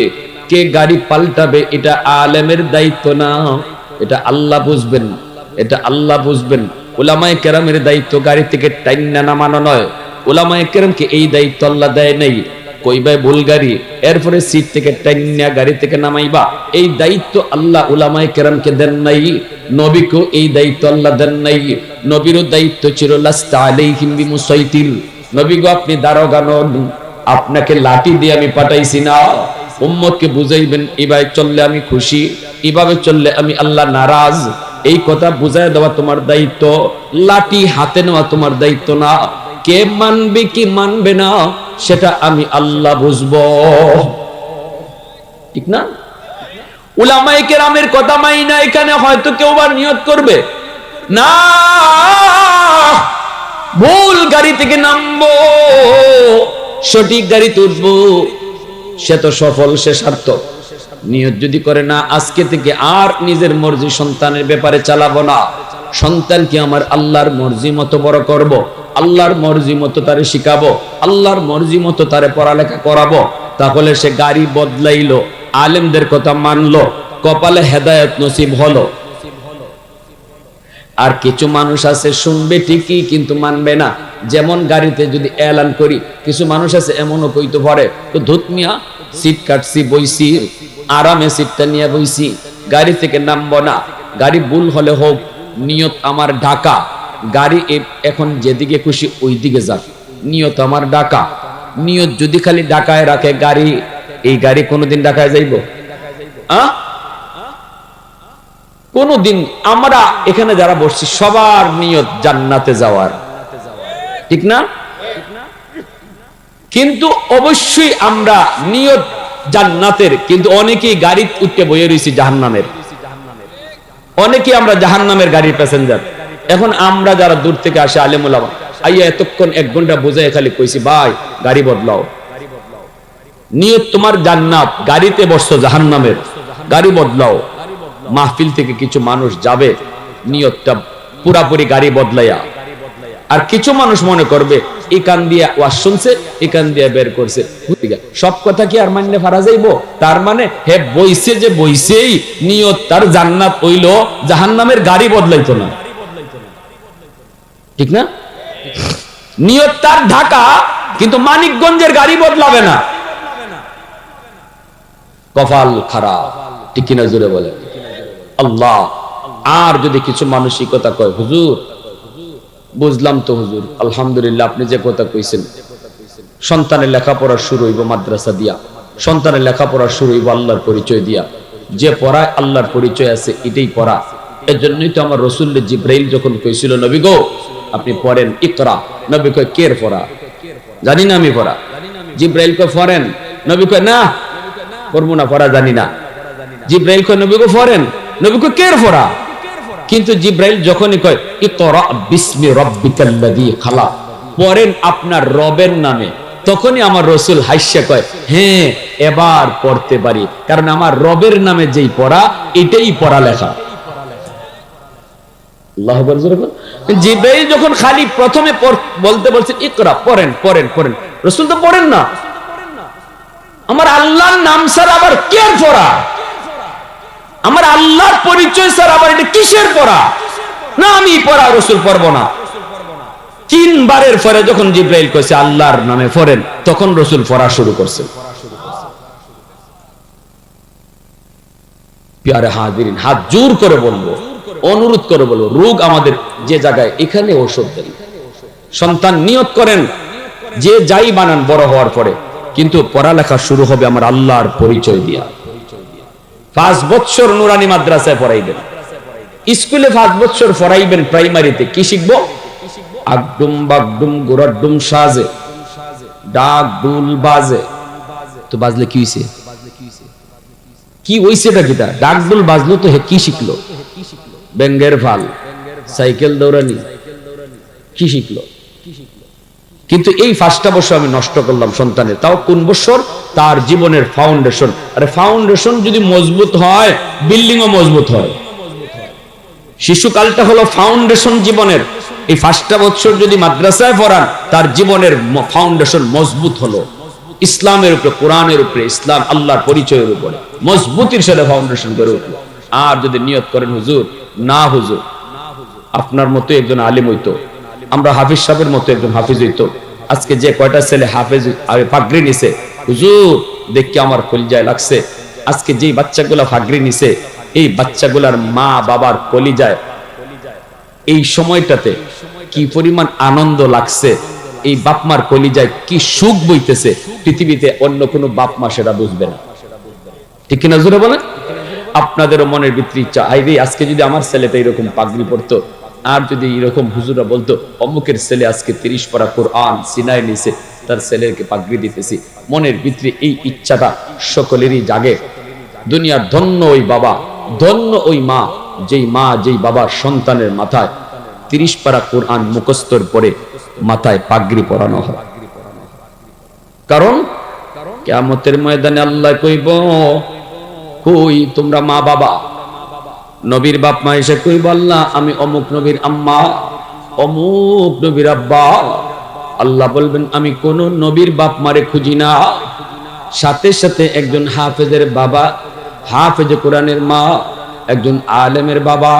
কে গাড়ি পাল্টাবে, এটা আলেমের দায়িত্ব না, এটা আল্লাহ বুঝবেন, এটা আল্লাহ বুঝবেন। উলামায়ে কেরামের দায়িত্ব গাড়ি থেকে টাইন্না নামানো নয়। উলামায়ে কেরামকে এই দায়িত্ব আল্লাহ দেয় নাই, কইবাই ভুল গাড়ি এরপরে সিট থেকে টাইন্না গাড়ি থেকে নামাইবা, এই দায়িত্ব আল্লাহ উলামায়ে কেরামকে দেন নাই, নবীকেও এই দায়িত্ব আল্লাহ দেন নাই। নবীরও দায়িত্ব ছিল লাস্তা আলাইহিম বিমুসাইতির, নবী গো আপনি দারোগা নন, আপনাকে লাঠি দিয়ে আমি পাঠাইছি না, উম্মতকে বুঝাইবেন এইভাবে চললে আমি খুশি, এইভাবে চললে আমি আল্লাহ নারাজ, এই কথা বুঝাই দেওয়া তোমার দায়িত্ব, লাঠি হাতে নেওয়া তোমার দায়িত্ব না। কে মানবে কি মানবে না সেটা আমি আল্লাহ বুঝবো, ঠিক না? উলামায়ে কেরামের কথা মাইনা এখানে হয়তো কেউ বা নিয়ত করবে না ভুল গাড়ি থেকে নামবো, সঠিক গাড়িতে উঠবো, সে তো সফল, সে সার্থক। নিয়ত যদি করে না আজকে থেকে আর নিজের মর্জি সন্তানের ব্যাপারে চালাবো না, সন্তানকে আমার আল্লাহর মর্জি মতো বড় করব, আল্লাহর মর্জি মতো তারে শিখাবো, আল্লাহর মর্জি মতো তারে পড়ালেখা করাবো, তাহলে সে গাড়ি বদলাইলো, আলেমদের কথা মানলো, কপালে হেদায়েত নসিব হলো। আর কিছু মানুষ আছে শুনবে ঠিকই কিন্তু মানবে না, যেমন গাড়িতে যদি এলান করি, কিছু মানুষ আছে এমনও কইতে পারে তো ধুত মিয়া সিট কাটছি বইছি আরামে সিটটা নিয়ে বইছি, গাড়ি থেকে নামবো না, গাড়ি ভুল হলে হোক, নিয়ত আমার ঢাকা, গাড়ি এখন যেদিকে খুশি ওই দিকে যাক, নিয়ত আমার ঢাকা। নিয়ত যদি খালি ঢাকায় রাখে গাড়ি, এই গাড়ি কোনোদিন ঢাকায় যাইব? কোনদিন। আমরা এখানে যারা বসছি সবার নিয়ত জান্নাতে যাওয়ার, ঠিক না? কিন্তু অবশ্যই আমরা নিয়ত জান্নাতের, কিন্তু অনেকেই গাড়ি উঠতে বইয়ে রয়েছি জাহান্নামের, অনেকেই আমরা জাহান্নামের গাড়ির প্যাসেঞ্জার। এখন আমরা যারা দূর থেকে আসে আলেম ওলামা, আইয়া এতক্ষণ 1 ঘন্টা বুঝাই খালি কইছি ভাই গাড়ি বদলাও, নিয়ত তোমার জান্নাত, গাড়িতে বসছো জাহান্নামের, গাড়ি বদলাও। মাহফিল থেকে কিছু মানুষ যাবে নিয়তটা পুরাপুরি গাড়ি বদলাইয়া, আর কিছু মানুষ মনে করবে এখান দিয়ে ওয়াজ শুনছে, এখান দিয়ে বের করছে, সব কথা কি আর মানলে ফারা যাইব? তার মানে হে বইছে যে বইছেই নিয়ত তার জান্নাত হইল, জাহান্নামের গাড়ি বদলাইতো না, ঠিক না? নিয়ত তার ঢাকা, কিন্তু মানিকগঞ্জের গাড়ি বদলাবে না। কপাল খারাপ, ঠিক কিনা জোরে বলে আল্লাহ। আর যদি কিছু মানসিকতা কয় হুজুর বুঝলাম তো হুজুর, আলহামদুলিল্লাহ আপনি যে কথা কইছেন, সন্তানের লেখাপড়া শুরু হইব মাদ্রাসা দিয়া, সন্তানের লেখাপড়া শুরু হইব আল্লাহর পরিচয় দিয়া, যে পড়ায় আল্লাহর পরিচয় আছে এটাই পড়া। এর জন্যই তো আমার রাসূল জিবরাইল যখন কইছিল নবী গো আপনি পড়েন ইকরা, নবী কয় কের পড়া? জানি না আমি পড়া। জিবরাইল কয় পড়েন, নবী কয় না পড়বো না, পড়া জানি না। জিবরাইল কয় নবী গো পড়েন, নবী কয় কের পড়া? কিন্তু জিবরাইল যখনই কয় ইকরা বিসমি রাব্বিকাল্লাযী খালাক, পড়েন আপনার রবের নামে, তখনই আমার রাসূল হাসিয়া কয় হ্যাঁ এবার পড়তে পারি, কারণ আমার রবের নামে যেই পড়া এটাই পড়ালেখা। আল্লাহু আকবার। জিবরাইল যখন খালি প্রথমে বলতে বলছেন ইকরা, পড়েন পড়েন পড়েন, রাসূল তো পড়েন না। আমার আল্লাহর নাম ছাড়া আবার কের পড়া? আমার আল্লাহর পরিচয় ছাড়া আবার এটা কিসের পড়া? না আমি পড়া রাসূল পড়বো না। 3 বারের পরে যখন জিবরাইল কইছে আল্লাহর নামে পড়েন, তখন রাসূল পড়া শুরু করছেন। প্যারে হাজিরিন, হাত জোর করে বলবো, অনুরোধ করে বলবো, রোগ আমাদের যে জায়গায় এখানে ঔষধ দেন। সন্তান নিয়ত করেন যে যাই বানান বড় হওয়ার পরে, কিন্তু পড়ালেখা শুরু হবে আমার আল্লাহর পরিচয় দিয়া। 5 বছর নুরানি মাদ্রাসায় পড়াইবেন, স্কুলে 5 বছর পড়াইবেন, প্রাইমারিতে কি শিখবো? আগডুম বাগডুম গোরাডুম সাজে, ডাক ডুল বাজে। তো বাজলে কি হইছে? কি হইছেটা কিটা? ডাক ডুল বাজলো তো হে কি শিখলো? ব্যাঙ্গের ফাল, সাইকেল দৌড়ানি, কি শিখলো? কিন্তু এই 5টা বছর আমি নষ্ট করলাম সন্তানের, তাও কোন বছর? তার জীবনের ফাউন্ডেশন। আরে ফাউন্ডেশন যদি মজবুত হয়, বিল্ডিংও মজবুত হয়। শিশুকালটা হলো ফাউন্ডেশন জীবনের। এই 5টা বছর যদি মাদ্রাসায় পড়ান, তার জীবনের ফাউন্ডেশন মজবুত হলো ইসলামের উপরে, কোরআনের উপরে, ইসলাম আল্লাহর পরিচয়ের উপরে মজবুতির সাথে ফাউন্ডেশন করে উঠলো। আর যদি নিয়ত করেন হুজুর, না হুজুর আপনার মতো একজন আলিম হইতো, আমরা হাফিজ সাহেবের মতো একজন হাফিজ হইতো, আজকে যে কয়টা ছেলে হাফিজ পাগড়ি নিছে হুজুর দেখি আমার কলিজায় লাগছে। আজকে যে বাচ্চাগুলা পাগড়ি নিছে, এই বাচ্চাগুলার মা বাবার কলিজায় এই সময়টাতে কি পরিমাণ আনন্দ লাগছে, এই বাপমার কলিজায় কি সুখ বইতেছে, পৃথিবীতে অন্য কোনো বাপ মা সেটা বুঝবে না। ঠিক কিনা জোরে বলেন? আপনাদেরও মনের ভিতরে ইচ্ছা, আইরে আজকে যদি আমার ছেলেটা এরকম পাগড়ি পড়তো, আর যদি এরকম হুজুরা বলতো অমুকের ছেলে আজকে 30 পারা কোরআন সিনায় নিছে, তার ছেলেকে পাগড়ি দিতেছি। মনের ভিতরে এই ইচ্ছাটা সকলেরই জাগে। দুনিয়ার ধন্য ওই বাবা, ধন্য ওই মা, যেই বাবার সন্তানের মাথায় 30 পারা কোরআন মুখস্থর পরে মাথায় পাগড়ি পরানো হয়। কারণ কিয়ামতের ময়দানে আল্লাহ কইব, কই তোমরা মা বাবা? নবীর বাপ মা এসে কইব, আল্লাহ আমি অমুক নবীর আম্মা, অমুক নবীর আব্বা। আল্লাহ বলবেন, আমি কোন নবীর বাপ মারে খুঁজি না। সাথে সাথে একজন হাফেজের বাবা, হাফেজে কোরআনের মা, একজন আলেমের বাবা,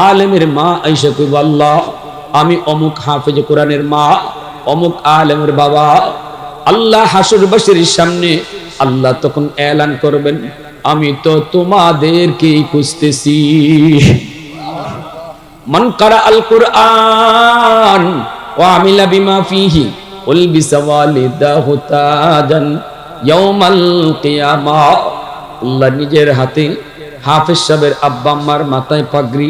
আলেমের মা এসে কইব, আল্লাহ আমি অমুক হাফেজে কোরআনের মা, অমুক আলেমের বাবা। আল্লাহ হাসরবাসীর সামনে আল্লাহ তখন এলান করবেন, আমি তো তোমাদেরকেই খুঁজতেছি। মান কারা আল কুরআন ওয়া আমিলা বিমা ফিহি উলবিসা ওয়ালিদাহু তাজান ইয়াউমাল কিয়ামাহ। আল্লাহ নিজের হাতে হাফেজ সাহেবের আব্বা আম্মার মাথায় পাগড়ি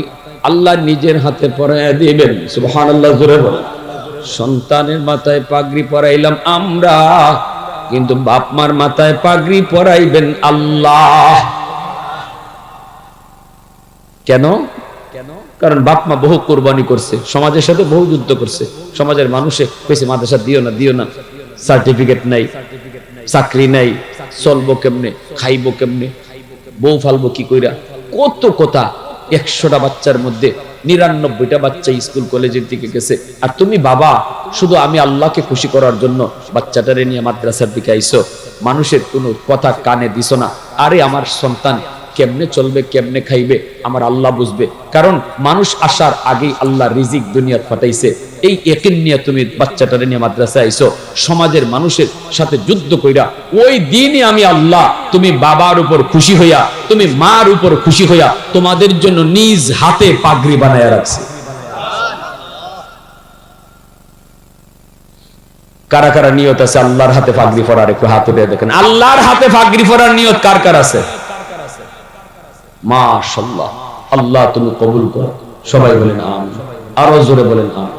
আল্লাহ নিজের হাতে পরাইয়া দিবেন। সুবহানাল্লাহ, জোরে বলেন। সন্তানের মাথায় পাগড়ি পরাইলাম আমরা, কিন্তু বাপ মার মাথায় পাগড়ি পরাইবেন আল্লাহ। কেন? কারণ বাপ মা বহু কোরবানি করছে, সমাজের সাথে বহু যুদ্ধ করছে। সমাজের মানুষে কইছে মাদ্রাসা দিও না, দিও না, সার্টিফিকেট নাই, চাকরি নাই, চলবো কেমনে, খাইবো কেমনে, বউ ফালবো কি কইরা, কত কথা। 100টা বাচ্চার মধ্যে 99টা বাচ্চা স্কুল কলেজের দিকে গেছে, আর তুমি বাবা শুধু আমি আল্লাহকে খুশি করার জন্য বাচ্চাটারে নিয়ে মাদ্রাসার দিকে আইছো, মানুষের কোনো কথা কানে দিছো না। আরে আমার সন্তান কেমনে চলবে, কেমনে খাইবে আমার আল্লাহ বুঝবে। কারণ মানুষ আসার আগেই আল্লাহ রিজিক দুনিয়ার পাঠাইছে। এই ইয়াকিন নিয়ে তুমি বাচ্চাটারে নিয়ে মাদ্রাসায় আইছো, সমাজের মানুষের সাথে যুদ্ধ কইরা ওই দিনই আমি আল্লাহ তুমি বাবার উপর খুশি হইয়া, তুমি মার উপর খুশি হইয়া তোমাদের জন্য নিজ হাতে পাগড়ি বানায়া রাখছি। কারা কারা নিয়ত আছে আল্লাহর হাতে পাগড়ি পরার? একটু হাত উঠে দেখেন, আল্লাহর হাতে পাগড়ি পরার নিয়ত কার কার আছে? মাশাআল্লাহ, আল্লাহ তুমি কবুল করো। সবাই বলেন আমিন, আরো জোরে বলেন আমিন।